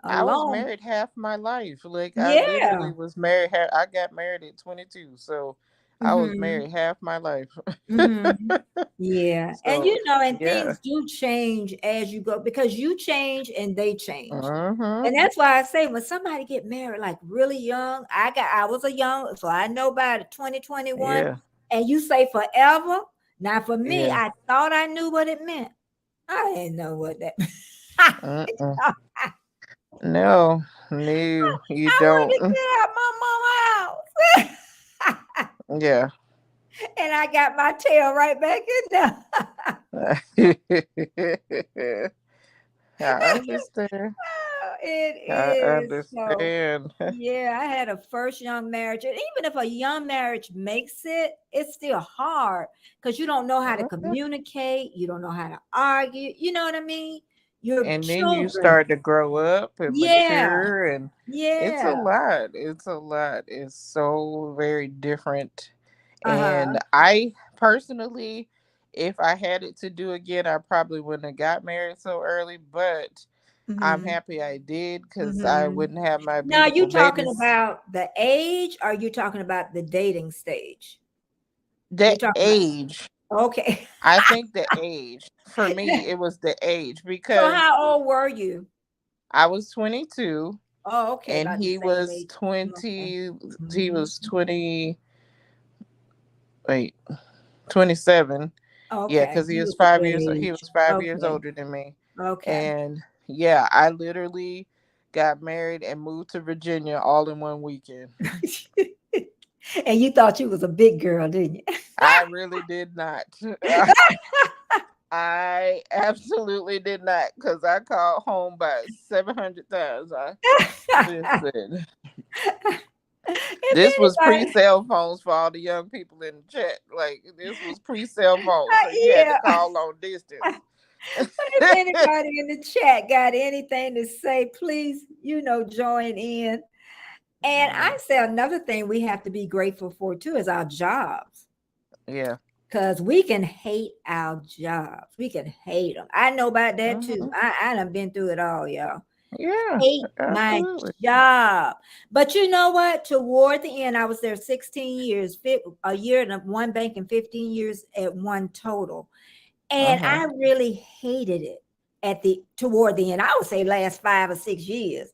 Speaker 1: a
Speaker 2: I was
Speaker 1: long.
Speaker 2: married half my life. Like I literally
Speaker 1: Yeah.
Speaker 2: was married. I got married at 22, so I was
Speaker 1: Mm-hmm.
Speaker 2: married half my life.
Speaker 1: Mm-hmm. Yeah. And
Speaker 2: So
Speaker 1: and
Speaker 2: yeah.
Speaker 1: things do change as you go because you change and they change.
Speaker 2: Mm-hmm.
Speaker 1: And that's why I say when somebody get married like really young, I was a young, so I know about it 2021,
Speaker 2: Yeah.
Speaker 1: and you say forever. Now for me,
Speaker 2: Yeah.
Speaker 1: I thought I knew what it meant. I didn't know what that
Speaker 2: Mm-mm.
Speaker 1: I
Speaker 2: No, no, you
Speaker 1: wanted to
Speaker 2: don't.
Speaker 1: get out my mama house.
Speaker 2: Yeah.
Speaker 1: And I got my tail right back in there.
Speaker 2: I understand.
Speaker 1: It
Speaker 2: I
Speaker 1: is so.
Speaker 2: understand.
Speaker 1: Yeah, I had a first young marriage. And even if a young marriage makes it, it's still hard because you don't know how to communicate. You don't know how to argue. You know what I mean? Your
Speaker 2: And then you
Speaker 1: children.
Speaker 2: start to grow up and
Speaker 1: Yeah.
Speaker 2: mature, and it's a
Speaker 1: Yeah.
Speaker 2: lot. It's a lot. It's so very different.
Speaker 1: Uh-huh.
Speaker 2: And I personally, if I had it to do again, I probably wouldn't have got married so early, but I'm
Speaker 1: Mm-hmm.
Speaker 2: happy I did because I
Speaker 1: Mm-hmm.
Speaker 2: wouldn't have my
Speaker 1: Now, you
Speaker 2: beautiful
Speaker 1: talking
Speaker 2: babies.
Speaker 1: about the age or you talking about the dating stage?
Speaker 2: The
Speaker 1: You talking
Speaker 2: age,
Speaker 1: about okay.
Speaker 2: I think the age, for me, it was the age
Speaker 1: So
Speaker 2: because
Speaker 1: how old were you?
Speaker 2: I was 22
Speaker 1: Oh, okay,
Speaker 2: and
Speaker 1: about the
Speaker 2: he
Speaker 1: same
Speaker 2: was
Speaker 1: age. Okay.
Speaker 2: 20, he
Speaker 1: Mhm.
Speaker 2: was wait, 27. Yeah,
Speaker 1: Okay,
Speaker 2: because
Speaker 1: he was a good
Speaker 2: he
Speaker 1: age.
Speaker 2: was 5 years
Speaker 1: Okay.
Speaker 2: older than me.
Speaker 1: Okay.
Speaker 2: And yeah, I literally got married and moved to Virginia all in one weekend.
Speaker 1: And you thought you was a big girl, didn't you?
Speaker 2: I really did not. I absolutely did not, because I called home by 700 times. I listen.
Speaker 1: If
Speaker 2: This was pre
Speaker 1: anybody,
Speaker 2: cell phones for all the young people in the chat. Like this was pre cell phones, so you had to
Speaker 1: yeah.
Speaker 2: call long distance.
Speaker 1: If anybody in the chat got anything to say, please, join in. And I say another thing we have to be grateful for too is our jobs.
Speaker 2: Yeah.
Speaker 1: Because we can hate our jobs. We can hate them. I know about that too.
Speaker 2: Hmm.
Speaker 1: I done been through it all, y'all.
Speaker 2: Yeah,
Speaker 1: Hate my
Speaker 2: absolutely.
Speaker 1: job. But you know what? Toward the end, I was there 16 years, a year at one bank and 15 years at one total. And
Speaker 2: Uh-huh.
Speaker 1: I really hated it toward the end. I would say last 5 or 6 years.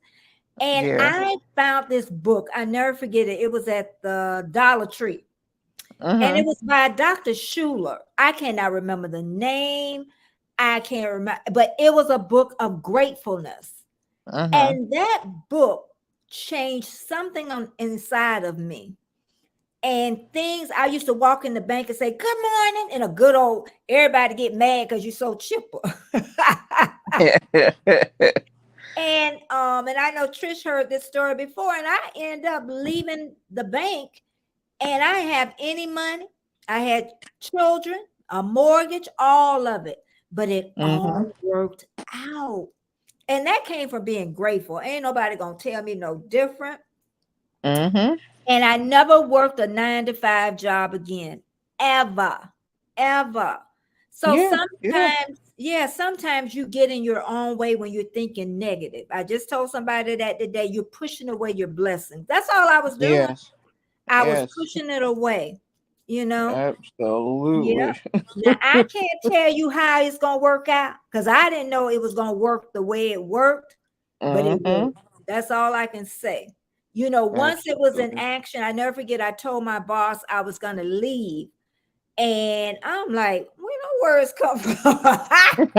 Speaker 1: And
Speaker 2: Yeah.
Speaker 1: I found this book. I never forget it. It was at the Dollar Tree. And it
Speaker 2: Uh-huh.
Speaker 1: was by Dr. Schuler. I cannot remember the name. I can't remember, but it was a book of gratefulness.
Speaker 2: Uh-huh.
Speaker 1: And that book changed something on inside of me. And things I used to walk in the bank and say, "Good morning," and a good old everybody get mad because you're so chipper. And I know Trish heard this story before, and I end up leaving the bank and I have any money. I had children, a mortgage, all of it, but it
Speaker 2: Mm-hmm.
Speaker 1: all worked out. And that came from being grateful. Ain't nobody gonna tell me no different.
Speaker 2: Mm-hmm.
Speaker 1: And I never worked a 9 to 5 job again, ever, ever. So
Speaker 2: Yeah.
Speaker 1: sometimes you get in your own way when you're thinking negative. I just told somebody that today. You're pushing away your blessings. That's all I was doing.
Speaker 2: Yes.
Speaker 1: I was
Speaker 2: Yes.
Speaker 1: pushing it away, you know. Yeah.
Speaker 2: Absolutely.
Speaker 1: Now I can't tell you how it's gonna work out because I didn't know it was gonna work the way it worked, but it
Speaker 2: Mm-hmm.
Speaker 1: will. That's all I can say. You know, once it was in
Speaker 2: Absolutely.
Speaker 1: action, I never forget. I told my boss I was gonna leave, and I'm like, where the words come from? I ain't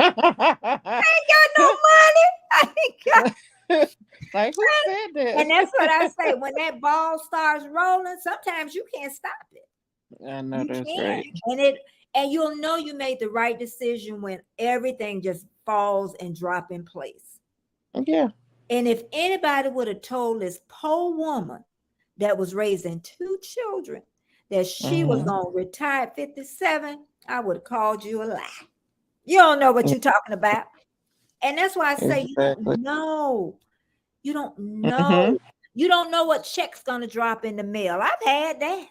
Speaker 1: got no money. I ain't got.
Speaker 2: Like, who said
Speaker 1: And that's what I
Speaker 2: that?
Speaker 1: say. When that ball starts rolling, sometimes you can't stop it.
Speaker 2: I know
Speaker 1: You
Speaker 2: that's
Speaker 1: can't,
Speaker 2: right.
Speaker 1: and you'll know you made the right decision when everything just falls and drop in place.
Speaker 2: Yeah.
Speaker 1: And if anybody would have told this poor woman that was raising 2 children that she was
Speaker 2: Mm-hmm.
Speaker 1: going to retire at 57, I would have called you a lie. You don't know what you're talking about. And that's why I say you don't
Speaker 2: Exactly.
Speaker 1: know. You don't
Speaker 2: Mm-hmm.
Speaker 1: know. You don't know what check's going to drop in the mail. I've had that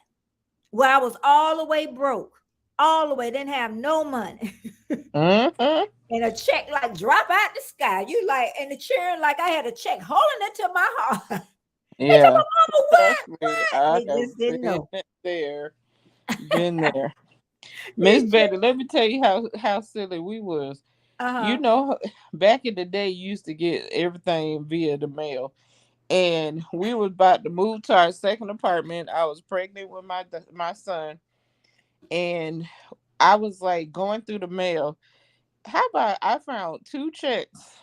Speaker 1: where I was all the way broke, all the way, didn't have no money.
Speaker 2: Mm-hmm.
Speaker 1: And a check like drop out the sky. You like, and the children like I had a check holding it to my heart. They told
Speaker 2: Yeah.
Speaker 1: my mama,
Speaker 2: Trust
Speaker 1: what?
Speaker 2: me, I
Speaker 1: They
Speaker 2: have
Speaker 1: just didn't
Speaker 2: been
Speaker 1: know.
Speaker 2: there. Been there. Miss
Speaker 1: They just,
Speaker 2: Betty, let me tell you how silly we was. You
Speaker 1: uh-huh.
Speaker 2: know, back in the day, you used to get everything via the mail, and we was about to move to our second apartment. I was pregnant with my son, and I was like going through the mail. How about I found 2 checks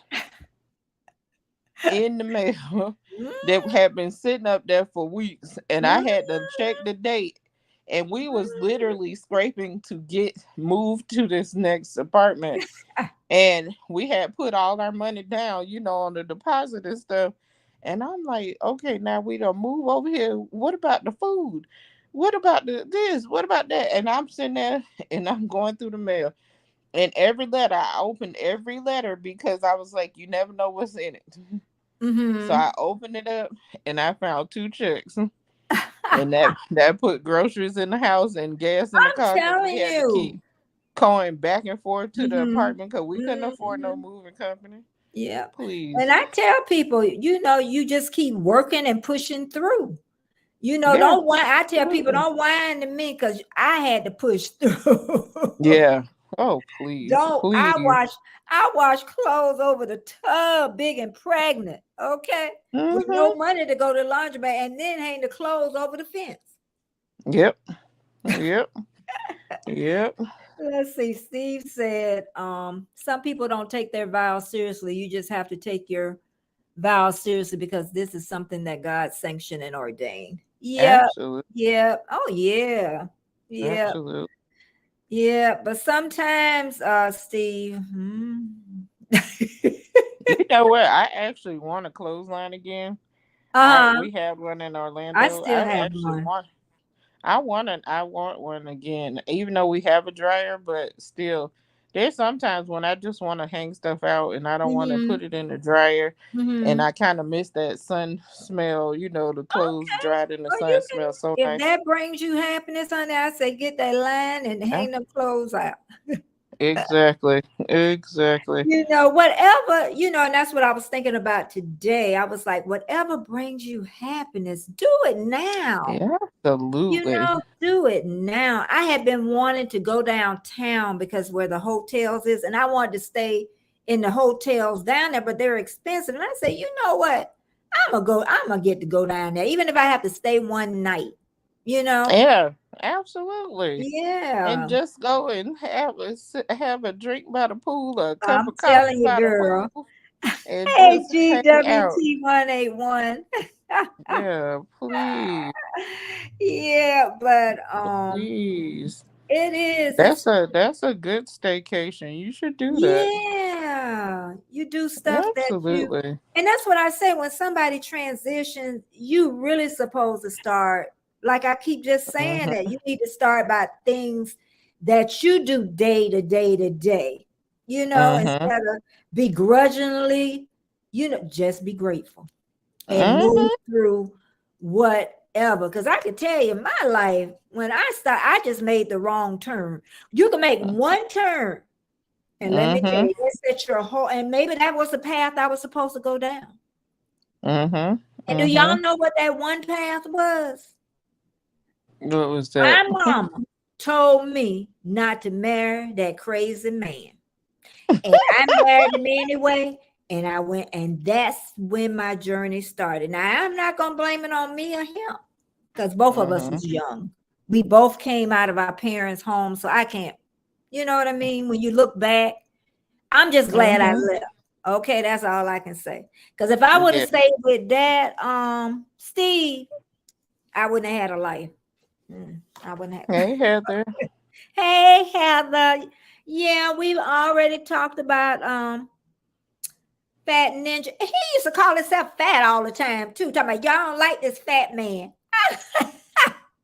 Speaker 2: in the mail that had been sitting up there for weeks, and I had to check the date, and we was literally scraping to get moved to this next apartment, and we had put all our money down, on the deposit and stuff. And I'm like, okay, now we don't move over here. What about the food? What about this? What about that? And I'm sitting there and I'm going through the mail. And every letter, I opened every letter because I was like, you never know what's in it. So
Speaker 1: Mm-hmm.
Speaker 2: I opened it up and I found 2 checks. And that put groceries in the house and gas in the
Speaker 1: I'm
Speaker 2: car because we
Speaker 1: telling
Speaker 2: had to keep
Speaker 1: you.
Speaker 2: going back and forth to the
Speaker 1: Mm-hmm.
Speaker 2: apartment because we couldn't afford no
Speaker 1: Mm-hmm.
Speaker 2: moving company.
Speaker 1: Yeah. And
Speaker 2: Please.
Speaker 1: I tell people, you just keep working and pushing through.
Speaker 2: Yeah,
Speaker 1: Don't whine. I tell people,
Speaker 2: absolutely.
Speaker 1: don't whine to me because I had to push through.
Speaker 2: Yeah. Oh, please.
Speaker 1: Don't
Speaker 2: Please.
Speaker 1: I wash clothes over the tub, big and pregnant, okay, with no
Speaker 2: Mm-hmm.
Speaker 1: money to go to the laundromat, and then hang the clothes over the fence.
Speaker 2: Yep. Yep. Yep.
Speaker 1: Let's see. Steve said, some people don't take their vows seriously. You just have to take your vows seriously because this is something that God sanctioned and ordained. Yeah,
Speaker 2: Absolutely.
Speaker 1: yeah. Oh, yeah. Yeah.
Speaker 2: Absolutely.
Speaker 1: Yeah. But sometimes, Steve,
Speaker 2: You know what? I actually want a clothesline again.
Speaker 1: uh-huh.
Speaker 2: We had one in
Speaker 1: I
Speaker 2: Orlando.
Speaker 1: still
Speaker 2: I
Speaker 1: have
Speaker 2: actually
Speaker 1: one.
Speaker 2: want I want one again, even though we have a dryer, but still, there's sometimes when I just want to hang stuff out and I don't want to
Speaker 1: Mm-hmm.
Speaker 2: put it in the dryer, and
Speaker 1: Mm-hmm.
Speaker 2: I kind of miss that sun smell. The clothes
Speaker 1: Okay.
Speaker 2: dried in the
Speaker 1: Well,
Speaker 2: sun smell so
Speaker 1: if
Speaker 2: nice.
Speaker 1: that brings you happiness, honey, I say get that line and
Speaker 2: Yeah,
Speaker 1: hang them clothes out.
Speaker 2: exactly, exactly.
Speaker 1: Whatever, and that's what I was thinking about today. I was like, whatever brings you happiness, do it now.
Speaker 2: Yeah, absolutely.
Speaker 1: Do it now. I had been wanting to go downtown because where the hotels is, and I wanted to stay in the hotels down there, but they're expensive. And I said, you know what? I'm gonna get to go down there, even if I have to stay one night, you know?
Speaker 2: Yeah, absolutely. And
Speaker 1: Yeah.
Speaker 2: just go and have a drink by the pool, or a cup
Speaker 1: I'm
Speaker 2: of coffee
Speaker 1: telling you,
Speaker 2: by the
Speaker 1: girl.
Speaker 2: pool, and
Speaker 1: Hey,
Speaker 2: just hang out.
Speaker 1: GWT181.
Speaker 2: Yeah, please,
Speaker 1: Yeah, but
Speaker 2: please.
Speaker 1: it is.
Speaker 2: That's a good staycation. You should do that.
Speaker 1: Yeah, you do stuff that
Speaker 2: Absolutely.
Speaker 1: and that's what I say when somebody transitions, you really supposed to start. Like I keep just saying that
Speaker 2: Mm-hmm.
Speaker 1: you need to start by things that you do day to day to day,
Speaker 2: Mm-hmm.
Speaker 1: instead of begrudgingly, just be grateful and move
Speaker 2: Mm-hmm.
Speaker 1: through what ever, because I can tell you my life, when I just made the wrong turn. You can make one turn, and let me tell you, it set your whole, and maybe that was the path I was supposed to go down. And do y'all know what that one path was?
Speaker 2: What was
Speaker 1: My
Speaker 2: that?
Speaker 1: mama told me not to marry that crazy man. And I married him anyway. And I went, and that's when my journey started. Now, I'm not going to blame it on me or him, because both of us was young. We both came out of our parents' home. So I can't, you know what I mean? When you look back, I'm just glad I left. Okay, that's all I can say. Because if I would have stayed with Dad, Steve, I wouldn't have had a life. I wouldn't have.
Speaker 2: Hey, Heather.
Speaker 1: Hey, Heather. Yeah, we've already talked about Fat Ninja. He used to call himself fat all the time too. Talking about, y'all don't like this fat man. He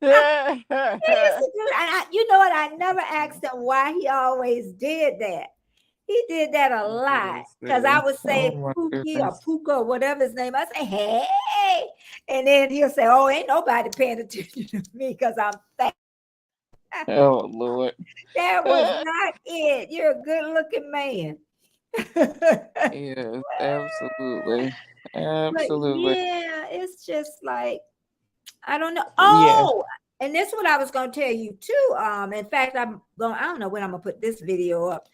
Speaker 1: used to do, and you know what? I never asked him why he always did that. He did that a lot, because I would say Pookie or Puka or whatever his name. I say, hey, and then he'll say, oh, ain't nobody paying attention to me because I'm fat.
Speaker 2: Oh, Lord.
Speaker 1: That was not it. You're a good-looking man.
Speaker 2: Yes, absolutely.
Speaker 1: But
Speaker 2: Absolutely.
Speaker 1: yeah, it's just like, I don't know.
Speaker 2: Yeah.
Speaker 1: Oh, and this is what I was going to tell you too. In fact, I don't know when I'm going to put this video up.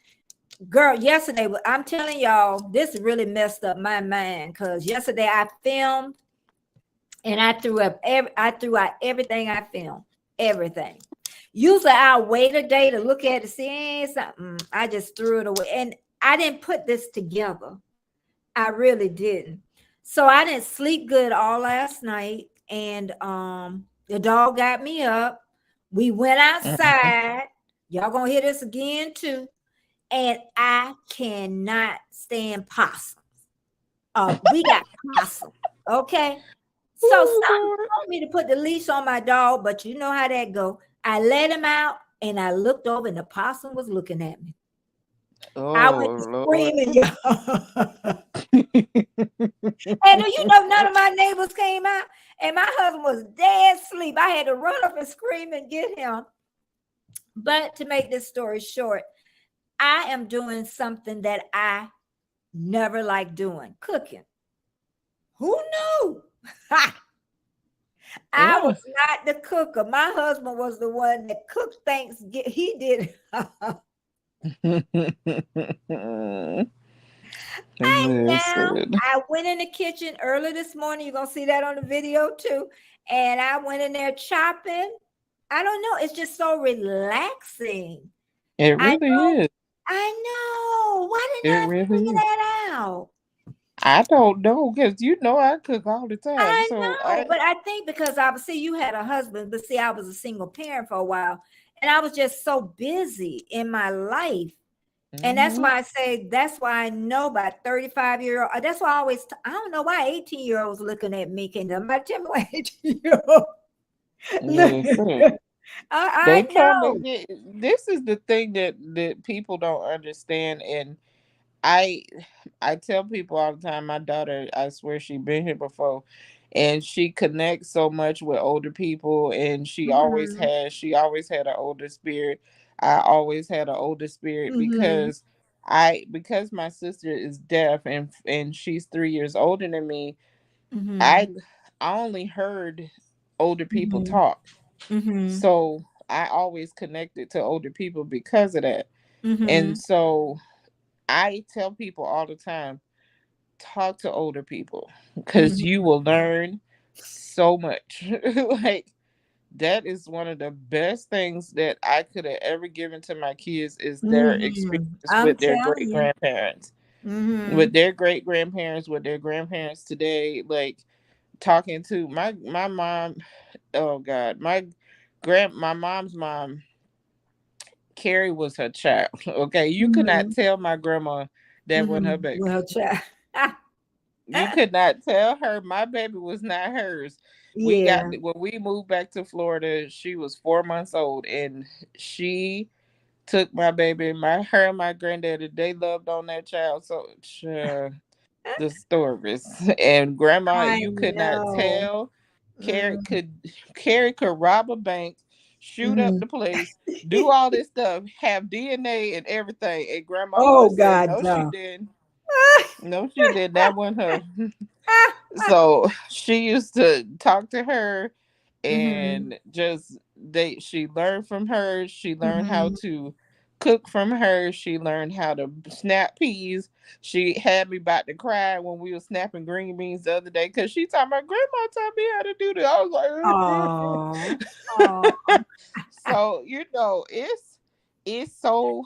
Speaker 1: Girl, yesterday, I'm telling y'all, this really messed up my mind, because yesterday I filmed and I threw out everything I filmed, everything. Usually I'll wait a day to look at it, see something. I just threw it away, and I didn't put this together. I really didn't. So I didn't sleep good all last night, and the dog got me up. We went outside. Y'all gonna hear this again too. And I cannot stand possums. We got possum. Okay. So something told me to put the leash on my dog, but you know how that go. I let him out, and I looked over, and the possum was looking at me. I went screaming, y'all. And you know, none of my neighbors came out, and my husband was dead asleep. I had to run up and scream and get him. But to make this story short, I am doing something that I never like doing, cooking. Who knew? I was not the cooker. My husband was the one that cooked Thanksgiving. He did. I went in the kitchen early this morning. You're going to see that on the video too. And I went in there chopping. I don't know. It's just so relaxing.
Speaker 2: It really is.
Speaker 1: I know. Why didn't I figure that out?
Speaker 2: I don't know, because you know I cook all the time.
Speaker 1: I know, but I think because obviously you had a husband, but see, I was a single parent for a while, and I was just so busy in my life. And that's why I say, that's why I know about 35-year-old. That's why I always, I don't know why 18-year-olds looking at me. Can somebody tell me why 18-year-old? I know.
Speaker 2: This is the thing that people don't understand. And I tell people all the time, my daughter, I swear she's been here before, and she connects so much with older people, and she always had an older spirit. I always had an older spirit because my sister is deaf, and she's 3 years older than me. I only heard older people talk. So I always connected to older people because of that. And so I tell people all the time, talk to older people, because you will learn so much. Like, that is one of the best things that I could have ever given to my kids, is their experience with their great grandparents, with their great grandparents, with their grandparents today. Like, talking to my mom. Oh God, my mom's mom, Carrie, was her child. Okay, you could not tell my grandma that wasn't her baby.
Speaker 1: Well, child.
Speaker 2: You could not tell her my baby was not hers. When we moved back to Florida, she was 4 months old, and she took my baby. Her and my granddaddy, they loved on that child. So the stories, and grandma, you could not tell Carrie could rob a bank, shoot up the place, do all this stuff, have DNA and everything. And grandma
Speaker 4: Oh
Speaker 2: would say,
Speaker 4: God,
Speaker 2: no, she
Speaker 4: no.
Speaker 2: didn't. No, she did. That wasn't her. So she used to talk to her and she learned from her. She learned how to cook from her. She learned how to snap peas. She had me about to cry when we were snapping green beans the other day because she told my grandma taught me how to do this. I was like,
Speaker 4: Oh,
Speaker 2: so it's so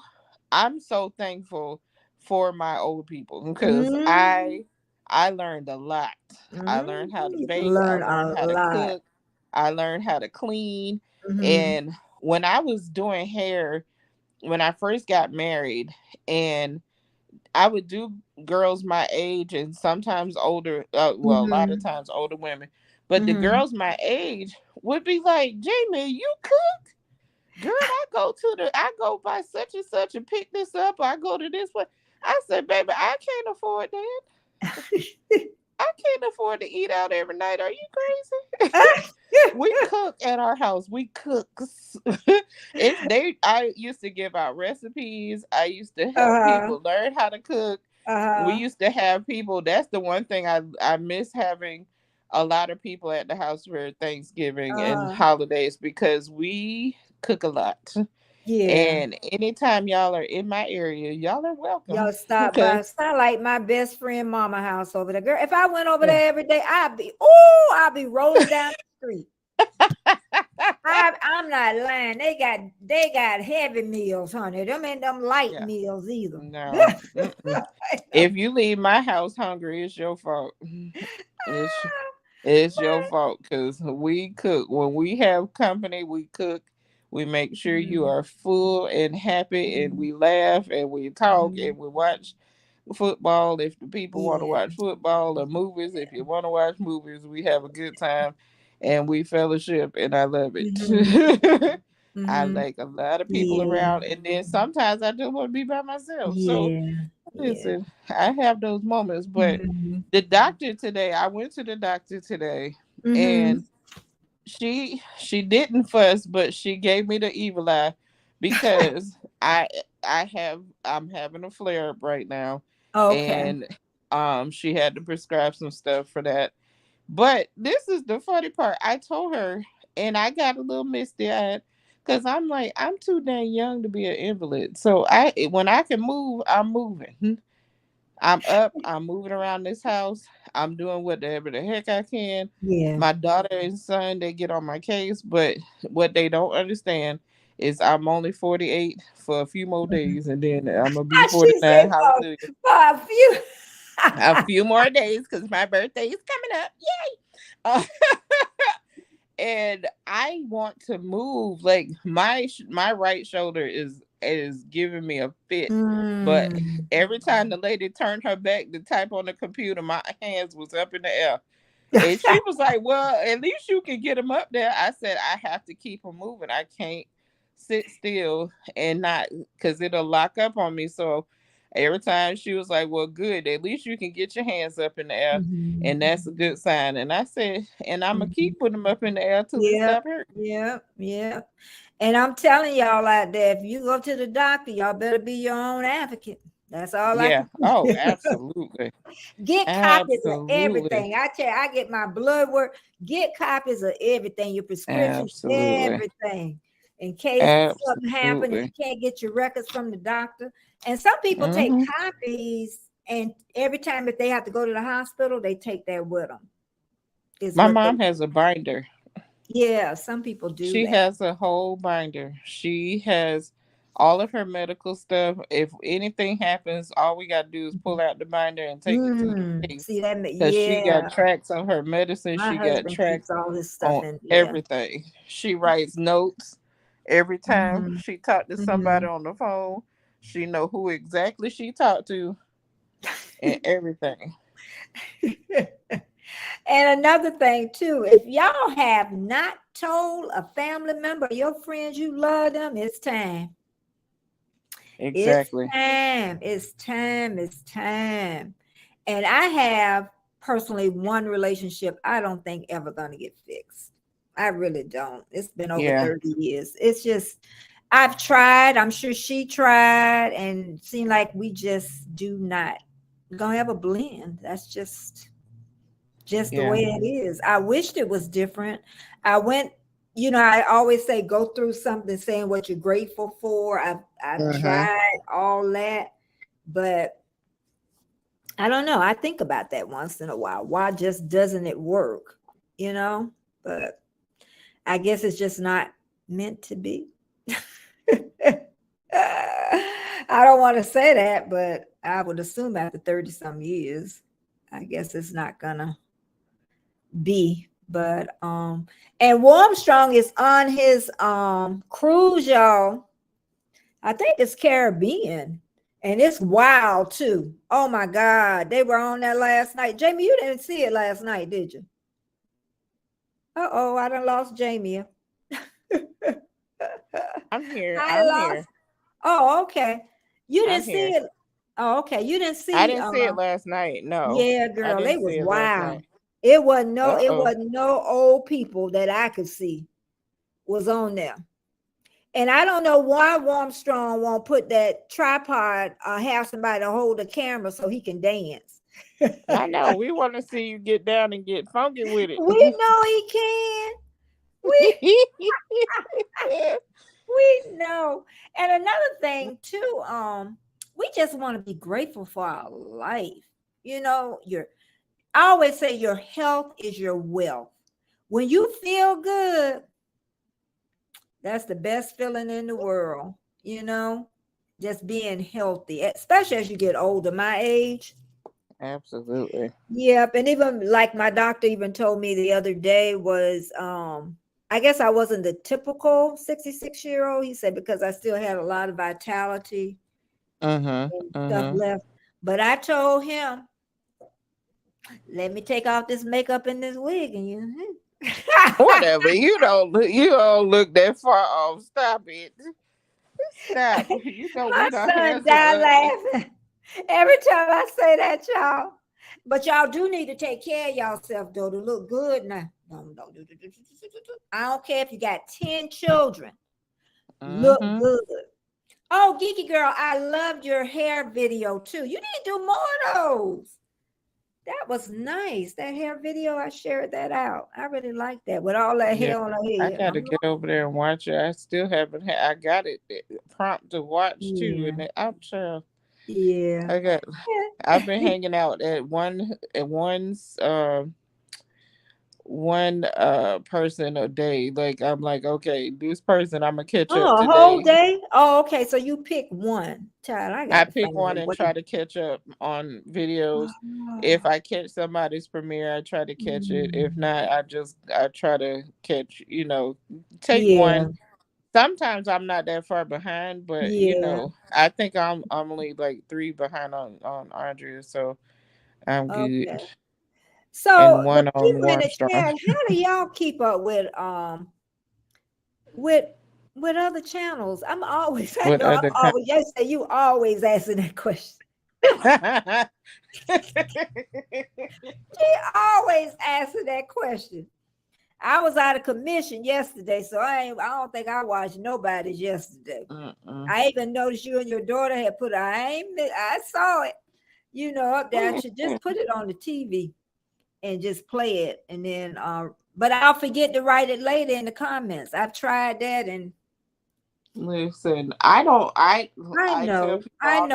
Speaker 2: I'm so thankful for my old people because I learned a lot. I learned how to bake. I
Speaker 4: learn
Speaker 2: learned
Speaker 4: a
Speaker 2: how to
Speaker 4: lot.
Speaker 2: cook. I learned how to clean. And when I was doing hair, when I first got married, and I would do girls my age and sometimes older, well, a lot of times older women, but the girls my age would be like, Jamie, you cook? Girl, I go by such and such and pick this up, or I go to this one. I said, baby, I can't afford that. I can't afford to eat out every night. Are you crazy? We cook at our house. We cook. I used to give out recipes. I used to help people learn how to cook. We used to have people. That's the one thing I miss, having a lot of people at the house for Thanksgiving and holidays, because we cook a lot.
Speaker 4: Yeah.
Speaker 2: And anytime y'all are in my area, y'all are welcome.
Speaker 4: Y'all stop by. Sound like my best friend mama house over there. Girl, if I went over there every day, I'd be rolling down the street. I'm not lying. They got heavy meals, honey. Them ain't them light meals either.
Speaker 2: No. If you leave my house hungry, it's your fault. It's your fault, because we cook. When we have company, we cook. We make sure you are full and happy, and we laugh and we talk and we watch football if the people want to watch football, or movies if you want to watch movies. We have a good time and we fellowship, and I love it. I like a lot of people around, and then sometimes I just want to be by myself. So listen, I have those moments. But the doctor today, I went to the doctor today, and she didn't fuss, but she gave me the evil eye because I'm having a flare up right now. And she had to prescribe some stuff for that. But this is the funny part. I told her, and I got a little misty eyed, because I'm like, I'm too dang young to be an invalid. So when I can move, I'm moving. I'm up. I'm moving around this house. I'm doing whatever the heck I can.
Speaker 4: Yeah.
Speaker 2: My daughter and son, they get on my case, but what they don't understand is I'm only 48 for a few more days, and then I'm gonna be 49. Hallelujah. A few more days, because my birthday is coming up. Yay! And I want to move. Like my right shoulder is giving me a fit. But every time the lady turned her back to type on the computer, my hands was up in the air. And she was like, well, at least you can get them up there. I said, I have to keep them moving. I can't sit still and not, because it'll lock up on me. So every time she was like, well, good, at least you can get your hands up in the air. And that's a good sign. And I said, and I'm going to keep putting them up in the air till they stop hurting.
Speaker 4: Yeah. And I'm telling y'all out there, if you go to the doctor, y'all better be your own advocate. That's all I can do.
Speaker 2: Oh, absolutely.
Speaker 4: Get copies of everything. I tell you, I get my blood work. Get copies of everything, your prescription, everything. In case something happens, if you can't get your records from the doctor. And some people take copies, and every time if they have to go to the hospital, they take that with them.
Speaker 2: My mom has a binder.
Speaker 4: Yeah, some people do.
Speaker 2: She has a whole binder. She has all of her medical stuff. If anything happens, all we got to do is pull out the binder and take it to the case.
Speaker 4: See that?
Speaker 2: Because she got tracks on her medicine.
Speaker 4: My
Speaker 2: she got tracks
Speaker 4: all this stuff
Speaker 2: on everything. She writes notes every time she talked to somebody on the phone. She know who exactly she talked to and everything.
Speaker 4: And another thing too, if y'all have not told a family member, your friends, you love them, it's time.
Speaker 2: Exactly.
Speaker 4: It's time. And I have
Speaker 1: personally, one relationship I don't think ever gonna get fixed. I really don't. It's been over
Speaker 2: Yeah.
Speaker 1: 30 years. It's just I've tried. I'm sure she tried, and it seemed like we just do not gonna have a blend. That's just the
Speaker 2: Yeah.
Speaker 1: way it is. I wished it was different. I went, I always say go through something saying what you're grateful for. I've tried all that, but I don't know. I think about that once in a while. Why just doesn't it work? But I guess it's just not meant to be. I don't want to say that, but I would assume after 30 some years, I guess it's not gonna be. But and Warmstrong is on his cruise, y'all. I think it's Caribbean. And it's wild too. Oh my God. They were on that last night. Jamie, you didn't see it last night, did you? Uh-oh, I done lost Jamie.
Speaker 2: I'm here.
Speaker 1: I'm here. Oh, okay. You didn't see it. Oh, okay. You didn't see
Speaker 2: I didn't see it last night. No.
Speaker 1: Yeah, girl. It was wild. It wasn't no old people that I could see was on there. And I don't know why Warmstrong won't put that tripod or have somebody to hold the camera so he can dance.
Speaker 2: I know. We want to see you get down and get funky with it.
Speaker 1: We know he can. We know. And another thing too, we just want to be grateful for our life. I always say your health is your wealth. When you feel good, that's the best feeling in the world, just being healthy, especially as you get older, my age.
Speaker 2: Absolutely.
Speaker 1: Yep. And even like my doctor even told me the other day was, I guess I wasn't the typical 66-year-old. He said, because I still had a lot of vitality and stuff left. But I told him, let me take off this makeup and this wig and
Speaker 2: whatever. You don't look that far off. Stop it. Stop.
Speaker 1: My son died laughing every time I say that, y'all. But y'all do need to take care of yourself though to look good now. I don't care if you got 10 children. Look good. Oh, Geeky Girl, I loved your hair video too. You need to do more of those. That was nice. That hair video, I shared that out. I really like that with all that hair on her head.
Speaker 2: I got to get over there and watch it. I still haven't I got it prompt to watch too. And I'm sure.
Speaker 1: Yeah.
Speaker 2: I've been hanging out at one person a day. Like I'm like, okay, this person I'm gonna catch up today.
Speaker 1: A whole day? Oh, okay. So you pick one. Child,
Speaker 2: I pick one and try to catch up on videos. If I catch somebody's premiere, I try to catch it. If not, I try to catch, take one. Sometimes I'm not that far behind, but I think I'm only like 3 behind on Andrea, so I'm good.
Speaker 1: Okay. So
Speaker 2: and one on Warmstrong.
Speaker 1: How do y'all keep up with other channels? I'm always you always asking that question. She always asking that question. I was out of commission yesterday, so I don't think I watched nobody's yesterday. I even noticed you and your daughter had put. I saw it, up there. I should just put it on the TV and just play it, and then but I'll forget to write it later in the comments. I've tried that, and
Speaker 2: listen, I know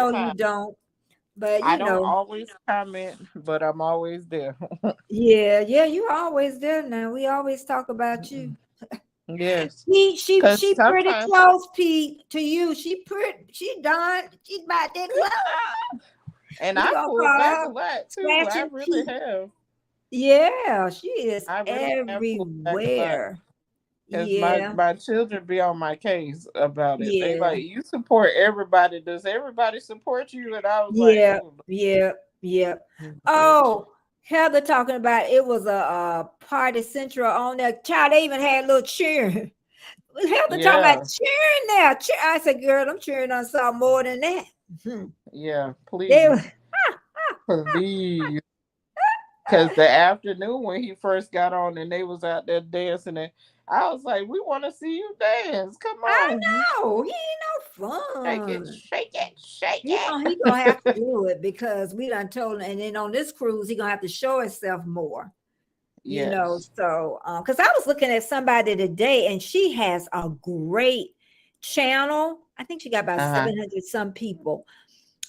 Speaker 1: you don't, but
Speaker 2: I don't always comment, but I'm always there.
Speaker 1: yeah, you always there now. We always talk about you.
Speaker 2: Yes.
Speaker 1: She pretty close, Pete, to you. She done. She's about that close.
Speaker 2: And I pulled back a lot too. I really have.
Speaker 1: Yeah, she is everywhere.
Speaker 2: Because my children be on my case about it. They like, you support everybody. Does everybody support you? And I was
Speaker 1: yeah. Oh, Heather talking about it was a Party Central on there. Child, they even had a little cheering. Heather talking about cheering now. I said, girl, I'm cheering on something more than that.
Speaker 2: Yeah, please. Please. Because the afternoon when he first got on and they was out there dancing, and I was like, we want to see you dance. Come
Speaker 1: I
Speaker 2: on.
Speaker 1: know he ain't no
Speaker 2: Shake it,
Speaker 1: fun.
Speaker 2: shake it, shake
Speaker 1: He
Speaker 2: it.
Speaker 1: gonna have to do it because we done told him, and then on this cruise he gonna have to show himself more.
Speaker 2: Yes.
Speaker 1: So because I was looking at somebody today and she has a great channel. I think she got about 700 some people,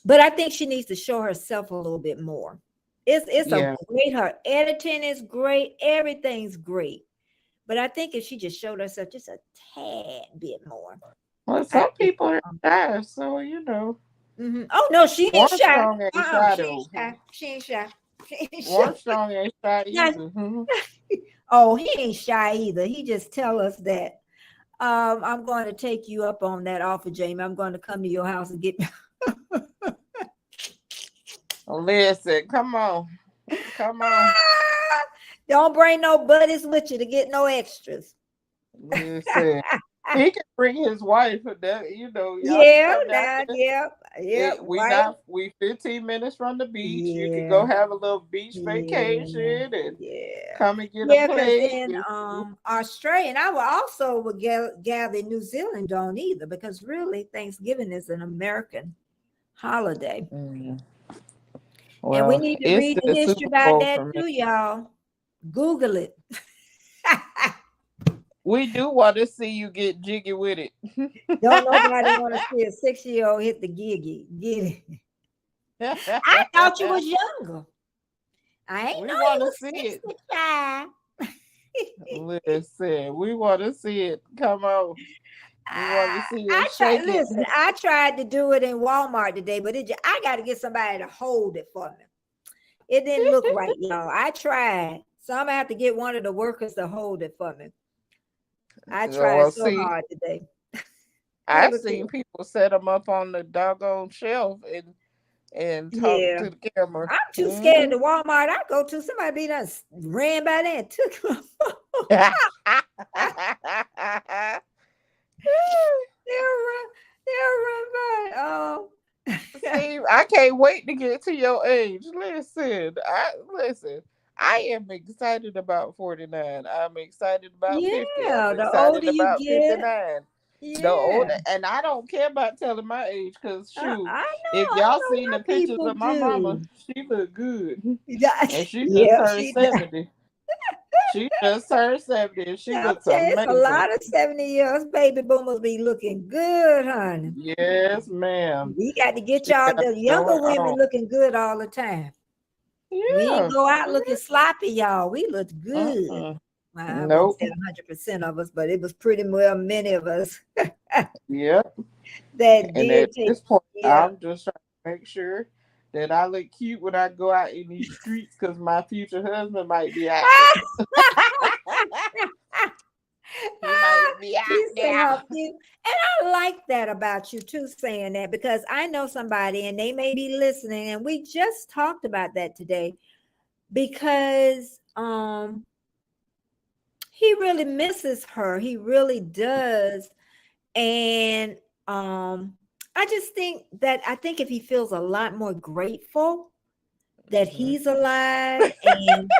Speaker 1: but I think she needs to show herself a little bit more. It's a
Speaker 2: Yeah.
Speaker 1: great, her editing is great, everything's great, but I think if she just showed herself just a tad bit more.
Speaker 2: Well, some people are shy, so
Speaker 1: Oh no, she ain't shy.
Speaker 2: Armstrong ain't shy
Speaker 1: She ain't
Speaker 2: though.
Speaker 1: shy. She ain't shy. She ain't shy.
Speaker 2: Armstrong ain't shy
Speaker 1: Now,
Speaker 2: either.
Speaker 1: oh, he ain't shy either. He just tell us that I'm going to take you up on that offer, Jamie. I'm going to come to your house and get.
Speaker 2: Listen, come on.
Speaker 1: Don't bring no buddies with you to get no extras.
Speaker 2: Listen, he can bring his wife. That y'all
Speaker 1: Yeah,
Speaker 2: can come down there.
Speaker 1: yeah.
Speaker 2: We 15 minutes from the beach.
Speaker 1: Yeah.
Speaker 2: You can go have a little beach vacation and come and get a
Speaker 1: because
Speaker 2: plate.
Speaker 1: in Australia, and I would gather New Zealand don't either, because really Thanksgiving is an American holiday.
Speaker 2: Well,
Speaker 1: and we need to read the history about that too, y'all. Google it.
Speaker 2: We do want to see you get jiggy with it.
Speaker 1: Don't nobody want to see a 6-year-old hit the giggy. Get it? I thought you was younger. I ain't
Speaker 2: We
Speaker 1: know
Speaker 2: want
Speaker 1: you
Speaker 2: to
Speaker 1: was
Speaker 2: see
Speaker 1: 65.
Speaker 2: Listen, we want to see it. Come on. We want to see it.
Speaker 1: I tried to do it in Walmart today, but I got to get somebody to hold it for me. It didn't look right, y'all. I tried. So I'm going to have to get one of the workers to hold it for me. I tried hard today.
Speaker 2: I've seen people set them up on the doggone shelf and talk to the camera.
Speaker 1: I'm too scared to Walmart I go to. Somebody be done ran by there and took them. They'll run by. Oh.
Speaker 2: See, I can't wait to get to your age. Listen, I am excited about 49. I'm excited about 50. I'm excited about 59. The older, and I don't care about telling my age, because if y'all seen the pictures of my mama, she look good. And she just turned 70. She just turned 70 and she looks amazing.
Speaker 1: It's a lot of 70-year-olds baby boomers be looking good, honey.
Speaker 2: Yes, ma'am.
Speaker 1: We got to get y'all the younger women looking good all the time. Yeah. We ain't go out looking sloppy, y'all. We looked good. I won't say 100% of us, but it was pretty well many of us.
Speaker 2: Yep.
Speaker 1: That
Speaker 2: and at this point, I'm just trying to make sure that I look cute when I go out in these streets, because my future husband might be out there. He might be out there.
Speaker 1: And I like that about you too, saying that, because I know somebody and they may be listening, and we just talked about that today, because he really misses her. He really does. And I just think if he feels a lot more grateful that he's alive and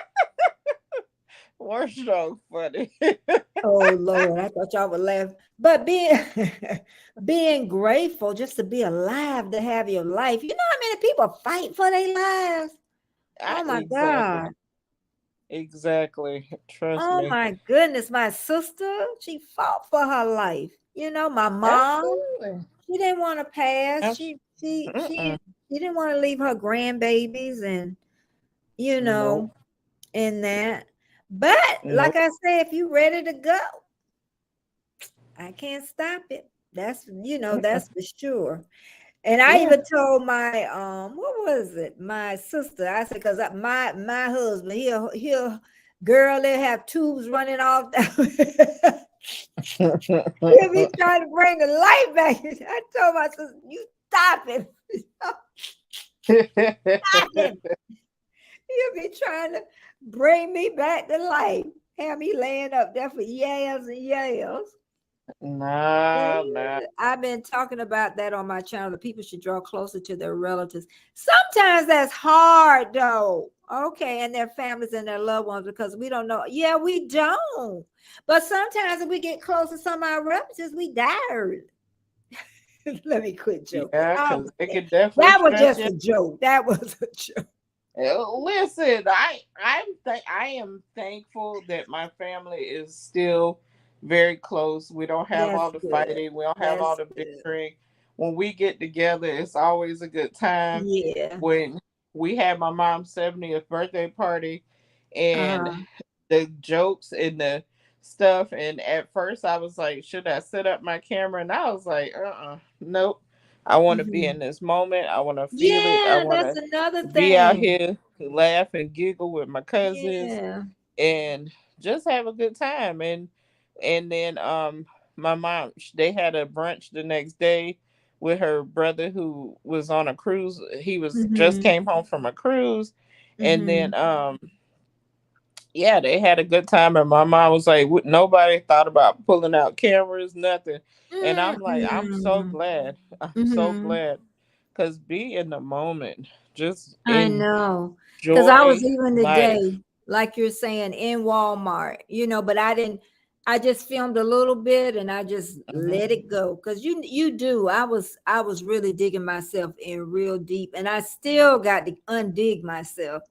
Speaker 2: we're so funny.
Speaker 1: oh Lord, I thought y'all would laugh. But being grateful just to be alive, to have your life. You know how many people fight for their lives? Oh my God.
Speaker 2: Exactly. Trust me.
Speaker 1: Oh my goodness. My sister, she fought for her life. You know, my mom, she didn't want to pass. She didn't want to leave her grandbabies and in that. But like I said, if you're ready to go, I can't stop it. That's that's for sure. And I even told my what was it? My sister. I said, because my husband, he'll girl, they have tubes running off. He'll be trying to bring the light back. I told my sister, you stop it. Stop it. He'll be trying to bring me back to life. Have me laying up there for years and years.
Speaker 2: Nah.
Speaker 4: I've been talking about that on my channel. That people should draw closer to their relatives. Sometimes that's hard, though. Okay, and their families and their loved ones, because we don't know. Yeah, we don't. But sometimes if we get close to some of our relatives, we die early. Let me quit joking.
Speaker 2: Yeah,
Speaker 4: Oh,
Speaker 2: because it could definitely
Speaker 4: that was
Speaker 2: stress
Speaker 4: just
Speaker 2: you.
Speaker 4: a joke. That was a joke.
Speaker 2: Listen, I am thankful that my family is still very close. We don't have all
Speaker 4: That's
Speaker 2: the
Speaker 4: good.
Speaker 2: fighting. We don't have all
Speaker 4: That's
Speaker 2: the
Speaker 4: good.
Speaker 2: bickering. When we get together, it's always a good time.
Speaker 4: Yeah.
Speaker 2: When we had my mom's 70th birthday party, and
Speaker 4: Uh-huh.
Speaker 2: the jokes and the stuff, and at first I was like, should I set up my camera? And I was like, nope. I want to be
Speaker 4: Mhm.
Speaker 2: in this moment. I want to feel it. I
Speaker 4: Yeah,
Speaker 2: want
Speaker 4: that's
Speaker 2: to
Speaker 4: another
Speaker 2: be out
Speaker 4: thing.
Speaker 2: here, laugh and giggle with my cousins,
Speaker 4: Yeah.
Speaker 2: and just have a good time. And then my mom, they had a brunch the next day with her brother who was on a cruise. He was just
Speaker 4: Mhm.
Speaker 2: came home from a cruise, and then
Speaker 4: Mhm.
Speaker 2: yeah, they had a good time. And my mom was like, nobody thought about pulling out cameras, nothing. And I'm like, I'm so
Speaker 4: Mm-mm.
Speaker 2: glad. I'm so
Speaker 4: Mhm.
Speaker 2: glad. Because be in the moment. Just
Speaker 4: I know. Because I was
Speaker 2: enjoy
Speaker 4: even
Speaker 2: life.
Speaker 4: today, like you're saying, in Walmart, but I didn't, I just filmed a little bit and I just let
Speaker 2: Mhm.
Speaker 4: it go. Because you do. I was really digging myself in real deep. And I still got to undig myself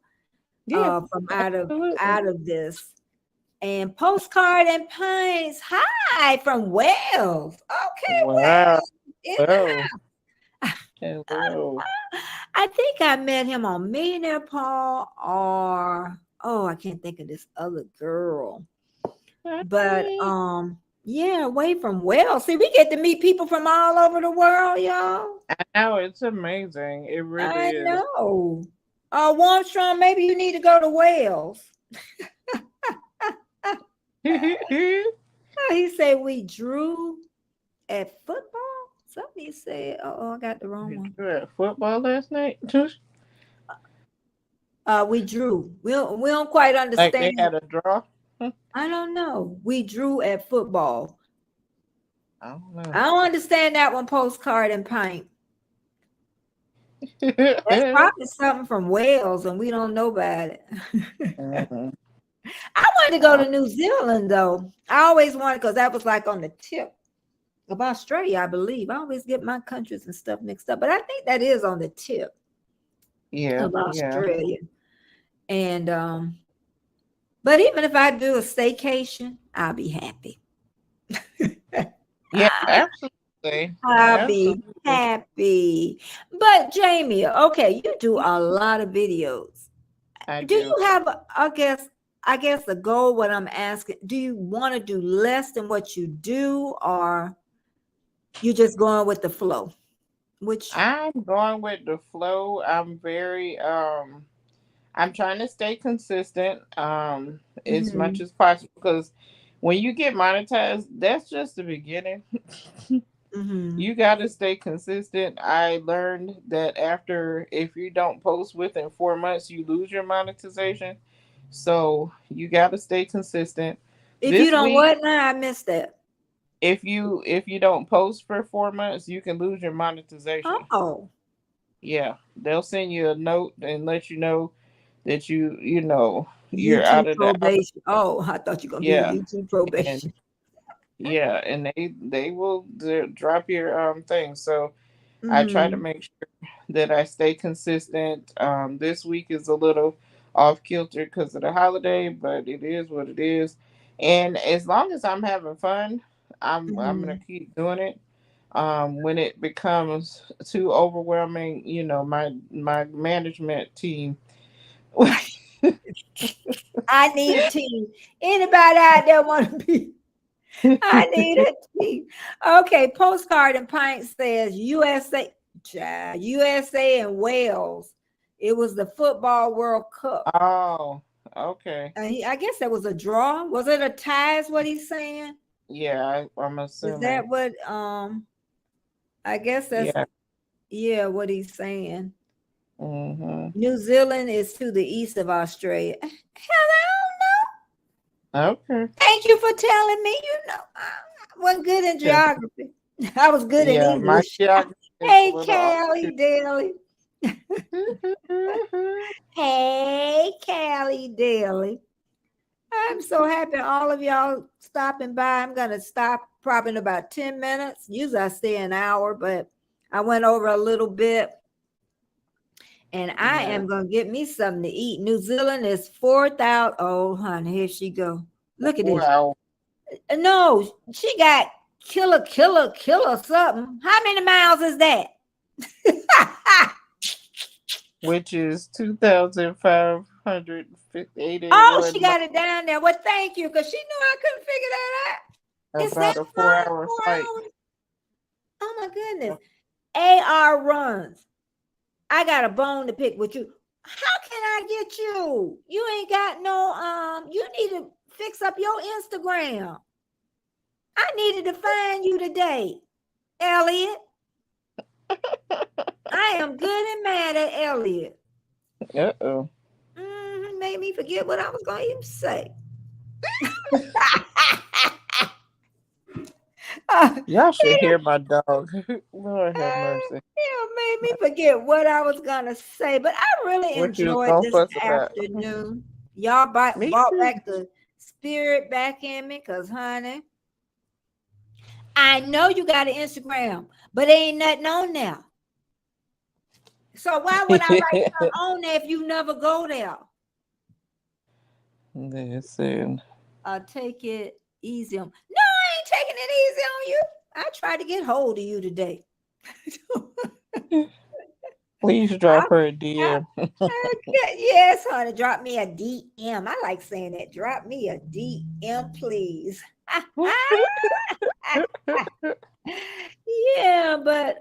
Speaker 2: Yeah,
Speaker 4: from
Speaker 2: absolutely.
Speaker 4: out of this. And postcard and pints. Hi from Wales. Okay,
Speaker 2: Wow.
Speaker 4: Wales in the
Speaker 2: Well,
Speaker 4: house.
Speaker 2: hello.
Speaker 4: I think I met him on Millionaire Paul, or I can't think of this other girl. But
Speaker 2: Hi.
Speaker 4: yeah, away from Wales. See, we get to meet people from all over the world, y'all.
Speaker 2: I know it's amazing. It really
Speaker 4: I
Speaker 2: is.
Speaker 4: know. Warmstrom, maybe you need to go to Wales. He said we drew at football. Somebody said, I got the wrong
Speaker 2: You
Speaker 4: one.
Speaker 2: drew at football last night?
Speaker 4: We drew. We don't quite
Speaker 2: Like they
Speaker 4: understand.
Speaker 2: had a draw?
Speaker 4: I don't know. We drew at football.
Speaker 2: I don't know.
Speaker 4: I don't understand that one, postcard and pint. That's probably something from Wales and we don't know about it.
Speaker 2: Mhm.
Speaker 4: I wanted to go to New Zealand though. I always wanted, because that was like on the tip of Australia, I believe. I always get my countries and stuff mixed up, but I think that is on the tip
Speaker 2: Yeah,
Speaker 4: of
Speaker 2: yeah.
Speaker 4: Australia. And but even if I do a staycation, I'll be happy.
Speaker 2: Yeah, absolutely.
Speaker 4: I'll be
Speaker 2: Absolutely.
Speaker 4: happy. But Jamie, okay, you do a lot of videos.
Speaker 2: I
Speaker 4: Do
Speaker 2: do.
Speaker 4: you have, I guess the goal, what I'm asking, do you want to do less than what you do, or you just going with the flow? Which,
Speaker 2: I'm going with the flow. I'm trying to stay consistent as much
Speaker 4: mhm,
Speaker 2: as possible, because when you get monetized, that's just the beginning.
Speaker 4: mhm.
Speaker 2: You got to stay consistent. I learned that after, if you don't post within 4 months, you lose your monetization. So you got to stay consistent.
Speaker 4: If you
Speaker 2: This
Speaker 4: don't
Speaker 2: week,
Speaker 4: what now, I missed that.
Speaker 2: if you don't post for 4 months, you can lose your monetization.
Speaker 4: Oh,
Speaker 2: Yeah, they'll send you a note and let you know that you're
Speaker 4: YouTube
Speaker 2: out of
Speaker 4: probation. Oh, I thought you were gonna be on
Speaker 2: yeah,
Speaker 4: YouTube
Speaker 2: and
Speaker 4: probation.
Speaker 2: yeah, and they will drop your thing. So I try to
Speaker 4: Mhm,
Speaker 2: make sure that I stay consistent. This week is a little off kilter because of the holiday, but it is what it is. And as long as I'm having fun, I'm gonna
Speaker 4: mhm.
Speaker 2: keep doing it. When it becomes too overwhelming, my management team.
Speaker 4: I need a team. Anybody out there want to be? I need a team. Okay, postcard and pint says USA, USA and Wales. It was the football World Cup.
Speaker 2: Oh, okay.
Speaker 4: I guess that was a draw. Was it a tie? Is what he's saying?
Speaker 2: Yeah, I'm
Speaker 4: Is
Speaker 2: assuming.
Speaker 4: that what? I guess that's,
Speaker 2: Yeah.
Speaker 4: yeah, what he's saying.
Speaker 2: Hmm.
Speaker 4: New Zealand is to the east of Australia. Hello,
Speaker 2: Okay.
Speaker 4: thank you for telling me.
Speaker 1: wasn't good in geography. I was good in
Speaker 2: Yeah, my
Speaker 1: English.
Speaker 2: geography is a
Speaker 1: Hey,
Speaker 2: little off.
Speaker 1: Callie Daly. Hey, Callie Daly. I'm so happy all of y'all stopping by. I'm going to stop probably in about 10 minutes. Usually I stay an hour, but I went over a little bit. And I
Speaker 2: Yeah.
Speaker 1: am going to get me something to eat. New Zealand is 4,000. Oh, honey, here she go. Look at this.
Speaker 2: Wow.
Speaker 1: No, she got killer something. How many miles is that?
Speaker 2: Which is 2,581
Speaker 1: Oh, she got it down there. Well, thank you, because she knew I couldn't figure that out. Is
Speaker 2: about
Speaker 1: that
Speaker 2: a
Speaker 1: far?
Speaker 2: 4-hour
Speaker 1: 4
Speaker 2: flight.
Speaker 1: hours? Oh my goodness. AR runs. I got a bone to pick with you. How can I get you? You ain't got no you need to fix up your Instagram. I needed to find you today, Elliot. I am good and mad at Elliot.
Speaker 2: Uh-oh.
Speaker 1: Made me forget what I was going to even say.
Speaker 2: Y'all should hear my dog. Lord have mercy.
Speaker 1: It made me forget what I was going to say, but I really
Speaker 2: What you was
Speaker 1: enjoyed
Speaker 2: gonna
Speaker 1: this
Speaker 2: fuss about?
Speaker 1: afternoon. Y'all
Speaker 2: Me
Speaker 1: brought
Speaker 2: too.
Speaker 1: back the spirit back in me, because, honey, I know you got an Instagram, but ain't nothing on there. So why would I write something on there if you never go there?
Speaker 2: Listen.
Speaker 1: Take it easy on. No, I ain't taking it easy on you. I tried to get hold of you today.
Speaker 2: Please drop her a DM.
Speaker 1: Yes, honey. Drop me a DM. I like saying that. Drop me a DM, please. Yeah, but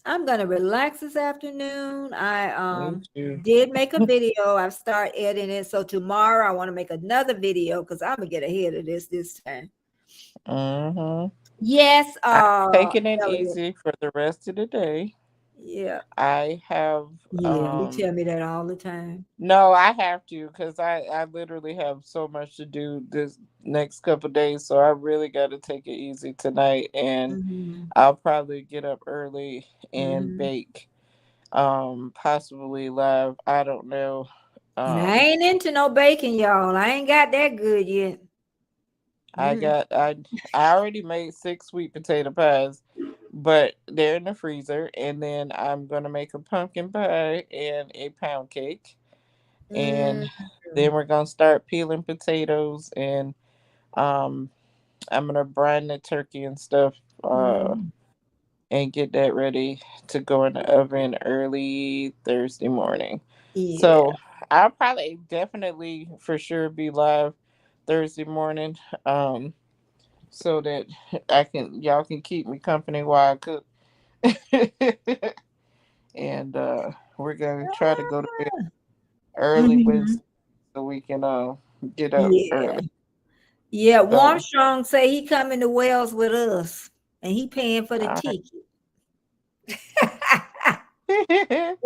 Speaker 1: I'm gonna relax this afternoon. I
Speaker 2: Me too.
Speaker 1: did make a video. I've started editing it. So tomorrow I want to make another video because I'm gonna get ahead of this time.
Speaker 2: Mm-hmm.
Speaker 1: Yes,
Speaker 2: Taking it
Speaker 1: Elliot.
Speaker 2: easy for the rest of the day.
Speaker 1: Yeah.
Speaker 2: I have
Speaker 1: Yeah, you tell me that all the time.
Speaker 2: no, I have to because I literally have so much to do this next couple days, so I really got to take it easy tonight, and
Speaker 1: Mhm.
Speaker 2: I'll probably get up early and
Speaker 1: Mhm.
Speaker 2: bake, possibly live. I don't know.
Speaker 1: And I ain't into no bacon, y'all. I ain't got that good yet.
Speaker 2: I already made 6 sweet potato pies, but they're in the freezer, and then I'm gonna make a pumpkin pie and a pound cake. And then we're gonna start peeling potatoes, and um I'm gonna brine the turkey and stuff,
Speaker 1: Mhm.
Speaker 2: and get that ready to go in the oven early Thursday morning.
Speaker 1: Yeah.
Speaker 2: So I'll probably definitely for sure be live Thursday morning, so that y'all can keep me company while I cook. And we're gonna try to go to bed early
Speaker 1: Mhm.
Speaker 2: Wednesday so we can get up
Speaker 1: Yeah.
Speaker 2: early.
Speaker 1: Yeah.
Speaker 2: So
Speaker 1: Armstrong say he coming to Wales with us and he paying for the
Speaker 2: all
Speaker 1: ticket.
Speaker 2: right.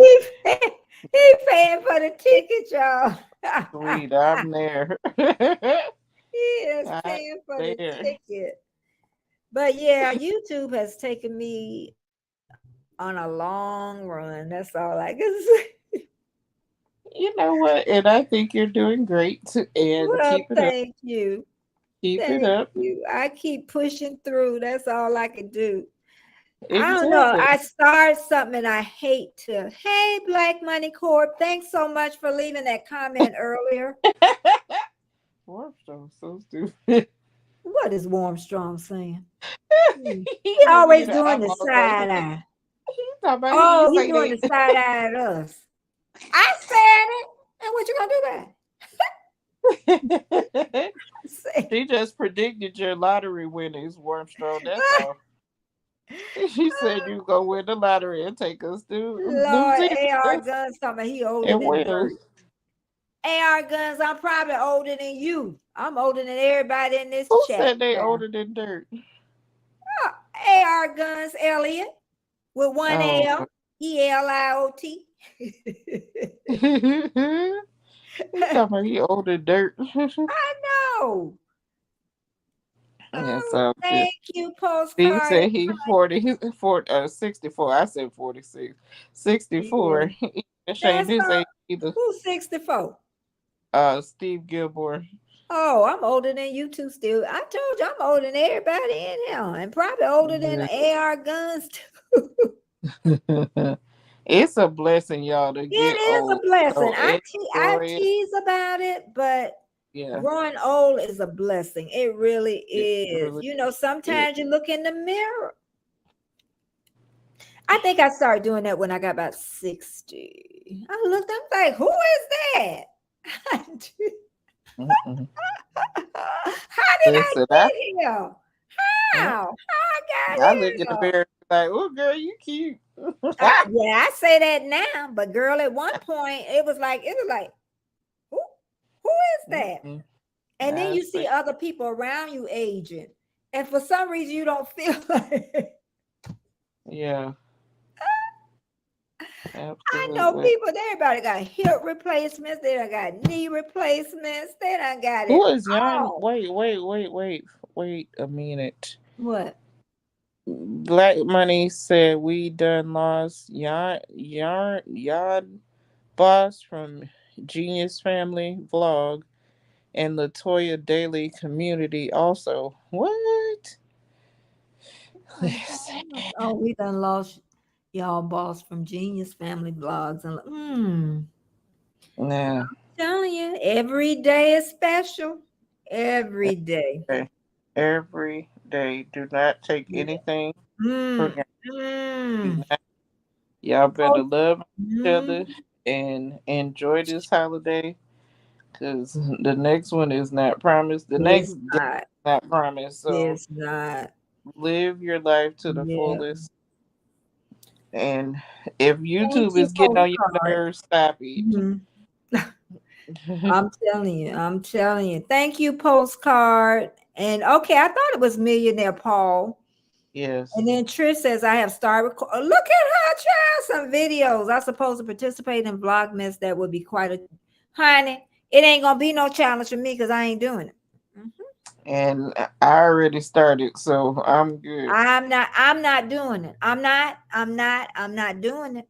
Speaker 1: He paying for the ticket, y'all.
Speaker 2: Sweet, I'm there.
Speaker 1: He is
Speaker 2: I'm
Speaker 1: paying for the
Speaker 2: there.
Speaker 1: ticket. But yeah, YouTube has taken me on a long run. That's all I can say.
Speaker 2: You know what? And I think you're doing great. And
Speaker 1: Well,
Speaker 2: keep it up.
Speaker 1: thank you.
Speaker 2: Keep it
Speaker 1: Thank
Speaker 2: up.
Speaker 1: you. I keep pushing through. That's all I can do. I don't know.
Speaker 2: Exactly.
Speaker 1: I start something and I hate to. Hey, Black Money Corp. Thanks so much for leaving that comment earlier.
Speaker 2: Warmstone, so stupid.
Speaker 1: What is Warmstrong saying?
Speaker 2: He
Speaker 1: He
Speaker 2: giving you
Speaker 1: always
Speaker 2: the
Speaker 1: doing the
Speaker 2: eyeballs like
Speaker 1: side
Speaker 2: he
Speaker 1: eye.
Speaker 2: talking about he
Speaker 1: Oh, he's
Speaker 2: say
Speaker 1: doing the side eye at us. I said it. And what you gonna do about
Speaker 2: that.
Speaker 1: it?
Speaker 2: She just predicted your lottery winnings, Warmstone. That's all. She said you go win the lottery and take us to New
Speaker 1: Lord, AR
Speaker 2: Zealand
Speaker 1: Guns talking about he older
Speaker 2: and
Speaker 1: than
Speaker 2: Wales.
Speaker 1: dirt. AR Guns, I'm probably older than you. I'm older than everybody in this
Speaker 2: Who
Speaker 1: chat
Speaker 2: said they
Speaker 1: now.
Speaker 2: older than dirt?
Speaker 1: AR Guns, Elliot, with one
Speaker 2: Oh.
Speaker 1: L, ELIOT.
Speaker 2: He talking about he older than dirt.
Speaker 1: I know.
Speaker 2: Yeah,
Speaker 1: Oh,
Speaker 2: so good.
Speaker 1: thank you,
Speaker 2: Steve
Speaker 1: postcard.
Speaker 2: said he 64. I said 46. 64.
Speaker 1: Yeah,
Speaker 2: He ashamed
Speaker 1: that's
Speaker 2: his
Speaker 1: all.
Speaker 2: age either.
Speaker 1: Who's 64?
Speaker 2: Steve Gilmore.
Speaker 1: Oh, I'm older than you two still. I told you I'm older than everybody in here and probably older than the AR guns too.
Speaker 2: It's a blessing, y'all, to
Speaker 1: It
Speaker 2: get
Speaker 1: is a
Speaker 2: old.
Speaker 1: blessing.
Speaker 2: So
Speaker 1: I
Speaker 2: enjoy it.
Speaker 1: tease about it, but
Speaker 2: Yeah,
Speaker 1: growing old is a blessing. It really
Speaker 2: it
Speaker 1: is.
Speaker 2: really
Speaker 1: You know,
Speaker 2: is.
Speaker 1: sometimes you look in the mirror. I think I started doing that when I got about 60. I looked, I'm like, who is that?
Speaker 2: Mm-mm.
Speaker 1: How did I
Speaker 2: Listen,
Speaker 1: get here?
Speaker 2: mm,
Speaker 1: How? How I got
Speaker 2: I look in the
Speaker 1: here?
Speaker 2: mirror like, oh, girl, you cute.
Speaker 1: Yeah, I say that now, but girl, at one point it was like, who, who is that?
Speaker 2: Mm-mm.
Speaker 1: And then
Speaker 2: I
Speaker 1: you see
Speaker 2: say,
Speaker 1: other people around you aging, and for some reason you don't feel like.
Speaker 2: yeah,
Speaker 1: I know
Speaker 2: absolutely.
Speaker 1: people, everybody got hip replacements, they done got knee replacements, they done got it
Speaker 2: Who is Yon?
Speaker 1: all.
Speaker 2: Wait a minute.
Speaker 1: What?
Speaker 2: Black Money said we done lost Yarn Boss from Genius Family Vlog and Latoya Daily Community also. What? Listen.
Speaker 1: Oh, we done lost y'all boss from Genius Family Blogs. And
Speaker 2: Yeah.
Speaker 1: telling you, every day is special. Every day.
Speaker 2: Okay. Every day. Do not take
Speaker 1: Yeah.
Speaker 2: anything for
Speaker 1: Mm,
Speaker 2: granted. Do
Speaker 1: mm.
Speaker 2: not. Y'all better
Speaker 1: Oh,
Speaker 2: love each
Speaker 1: mm.
Speaker 2: other and enjoy this holiday because the next one is not promised. The next
Speaker 1: It's
Speaker 2: day
Speaker 1: not.
Speaker 2: is not promised. So
Speaker 1: It's not.
Speaker 2: live your life to the
Speaker 1: Yeah.
Speaker 2: fullest. And if
Speaker 1: Thank
Speaker 2: YouTube
Speaker 1: you,
Speaker 2: is getting on your
Speaker 1: postcard.
Speaker 2: nerves, stop it.
Speaker 1: Mhm. I'm telling you. I'm telling you. Thank you, postcard. And okay, I thought it was Millionaire Paul.
Speaker 2: Yes.
Speaker 1: And then Trish says, I have started look at her, child, some videos. I supposed to participate in Vlogmas. That would be quite a honey. It ain't gonna be no challenge for me because I ain't doing it. Mhm.
Speaker 2: And I already started, so I'm good.
Speaker 1: I'm not doing it. I'm not doing it.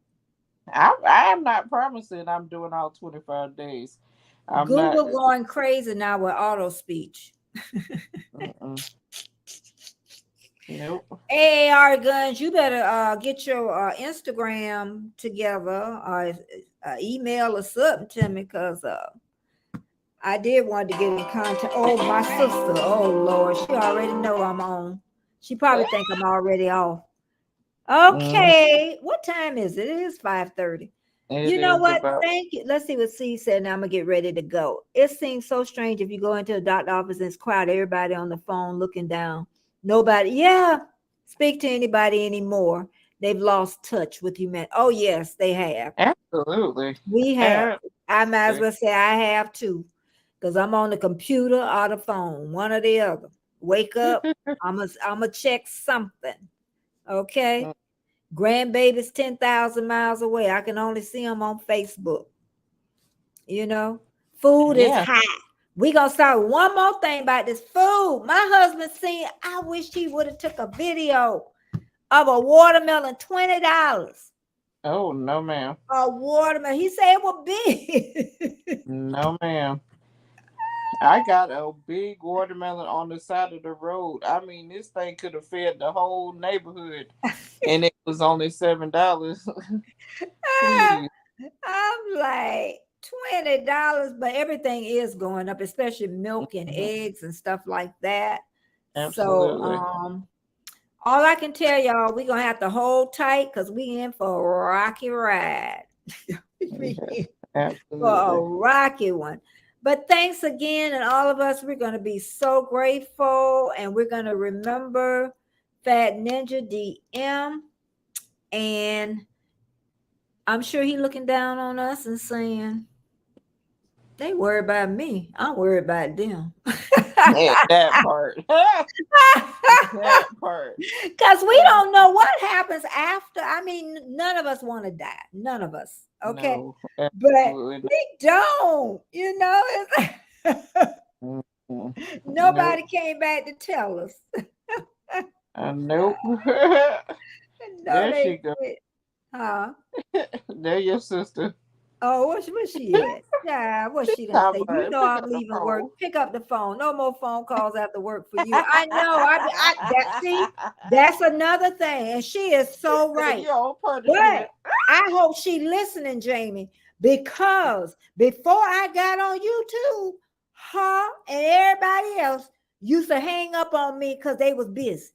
Speaker 2: I'm not promising I'm doing all 25 days. I'm not.
Speaker 1: Google going crazy now with auto speech.
Speaker 2: Mm-mm. Nope.
Speaker 1: AAR guns, you better get your Instagram together or email or something to me because I did want to get in contact. Oh, my sister. Oh Lord, she already know I'm on. She probably think I'm already off.
Speaker 2: Mm,
Speaker 1: Okay, what time is it? It is 5:30.
Speaker 2: it
Speaker 1: You know
Speaker 2: is
Speaker 1: what?
Speaker 2: about.
Speaker 1: Thank you. Let's see what C said. Now I'm gonna get ready to go. It seems so strange if you go into a doctor office and it's crowded, everybody on the phone looking down. Nobody, yeah, speak to anybody anymore. They've lost touch with humanity. Oh, yes, they have.
Speaker 2: Absolutely.
Speaker 1: We have. I might as
Speaker 2: Absolutely.
Speaker 1: well say I have too. Because I'm on the computer or the phone, one or the other. Wake up, I'm a check something. Okay. Grandbaby's 10,000 miles away. I can only see them on Facebook. You know, food is
Speaker 2: Yeah.
Speaker 1: high. We gonna start one more thing about this food. My husband seen, I wish he would have took a video of a watermelon, $20.
Speaker 2: Oh, no, ma'am.
Speaker 1: A watermelon. He said it was big.
Speaker 2: No, ma'am. I got a big watermelon on the side of the road. I mean, this thing could have fed the whole neighborhood, and it was only $7. Please.
Speaker 1: I'm like $20, but everything is going up, especially milk and
Speaker 2: Mhm.
Speaker 1: eggs and stuff like that. So
Speaker 2: Absolutely.
Speaker 1: all I can tell y'all, we're gonna have to hold tight because we in for a rocky ride. We in
Speaker 2: Yes,
Speaker 1: for a
Speaker 2: absolutely.
Speaker 1: rocky one. But thanks again, and all of us, we're gonna be so grateful, and we're gonna remember Fat Ninja DM, and I'm sure he looking down on us and saying, they worry about me. I'm worried about them.
Speaker 2: Yeah, that part. That part.
Speaker 1: Because we don't know what happens after. I mean, none of us want to die. None of us. Okay.
Speaker 2: No,
Speaker 1: But
Speaker 2: absolutely not.
Speaker 1: we don't, you know.
Speaker 2: Mhm.
Speaker 1: Nobody came back to tell us.
Speaker 2: Nope.
Speaker 1: No,
Speaker 2: There she
Speaker 1: they
Speaker 2: goes.
Speaker 1: did. Huh?
Speaker 2: There your sister.
Speaker 1: Oh, where she at? Yeah, what she done say? You know
Speaker 2: Pick
Speaker 1: I'm
Speaker 2: up the
Speaker 1: leaving work.
Speaker 2: phone.
Speaker 1: Pick up the phone. No more phone calls after work for you. I know. See, that's another thing, and she is so right.
Speaker 2: Your
Speaker 1: But
Speaker 2: punishment.
Speaker 1: I hope she listening, Jamie, because before I got on YouTube, her and everybody else used to hang up on me because they was busy.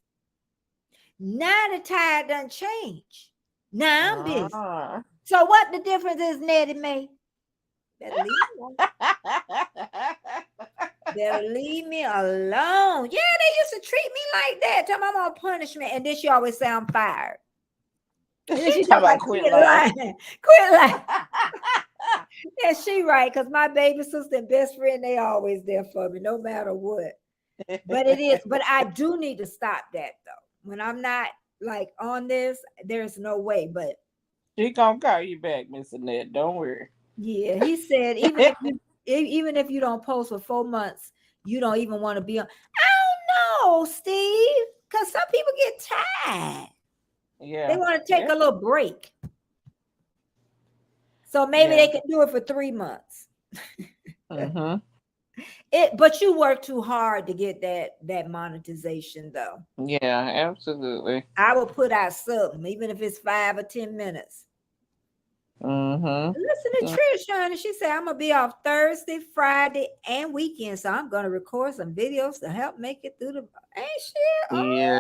Speaker 1: Now the tide done changed. Now I'm busy.
Speaker 2: Ah.
Speaker 1: So what the difference is, Nettie Mae? Better leave me alone. Better leave me alone. Yeah, they used to treat me like that. Tell me I'm on punishment. And then she always say I'm fired. And then she talk about quit lying. Quit lying. Yeah, she right, because my baby sister and best friend, they always there for me, no matter what. But it is, but I do need to stop that though. When I'm not like on this, there's no way. But
Speaker 2: She gonna call you back, Miss Annette. Don't worry.
Speaker 1: yeah, he said even if you don't post for 4 months, you don't even want to be on. I don't know, Steve, because some people get tired.
Speaker 2: Yeah.
Speaker 1: They want to take a little break. So maybe they can do it for 3 months.
Speaker 2: Mm-hmm.
Speaker 1: But you work too hard to get that monetization though.
Speaker 2: Yeah, absolutely.
Speaker 1: I will put out something, even if it's 5 or 10 minutes.
Speaker 2: Mm-hmm.
Speaker 1: Listen to Trish, honey. She said, I'm going to be off Thursday, Friday, and weekend. So I'm going to record some videos to help make it through the. Ain't she?
Speaker 2: Yeah.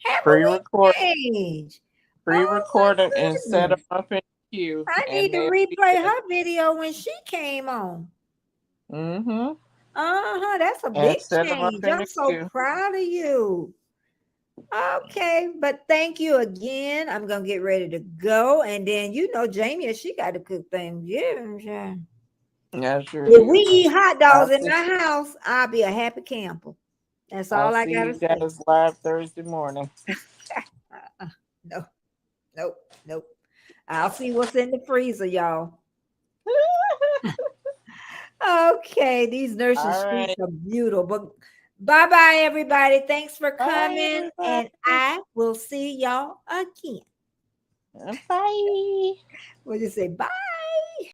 Speaker 1: Happy
Speaker 2: Pre-recorded.
Speaker 1: weekend.
Speaker 2: Pre-recorded and set them up in queue.
Speaker 1: I need to replay her video when she came on.
Speaker 2: Mm-hmm.
Speaker 1: That's a big change. I'm so proud of you. Okay, but thank you again. I'm gonna get ready to go, and then Jamia, she got to cook things. Yeah.
Speaker 2: Sure.
Speaker 1: If we eat hot dogs in my house, I'll be a happy camper. That's all I gotta say.
Speaker 2: You guys live Thursday morning.
Speaker 1: Nope. I'll see what's in the freezer, y'all. Okay, these nursing streets are beautiful. But bye-bye, everybody. Thanks for coming, and I will see y'all again.
Speaker 2: Bye.
Speaker 1: We'll just say bye.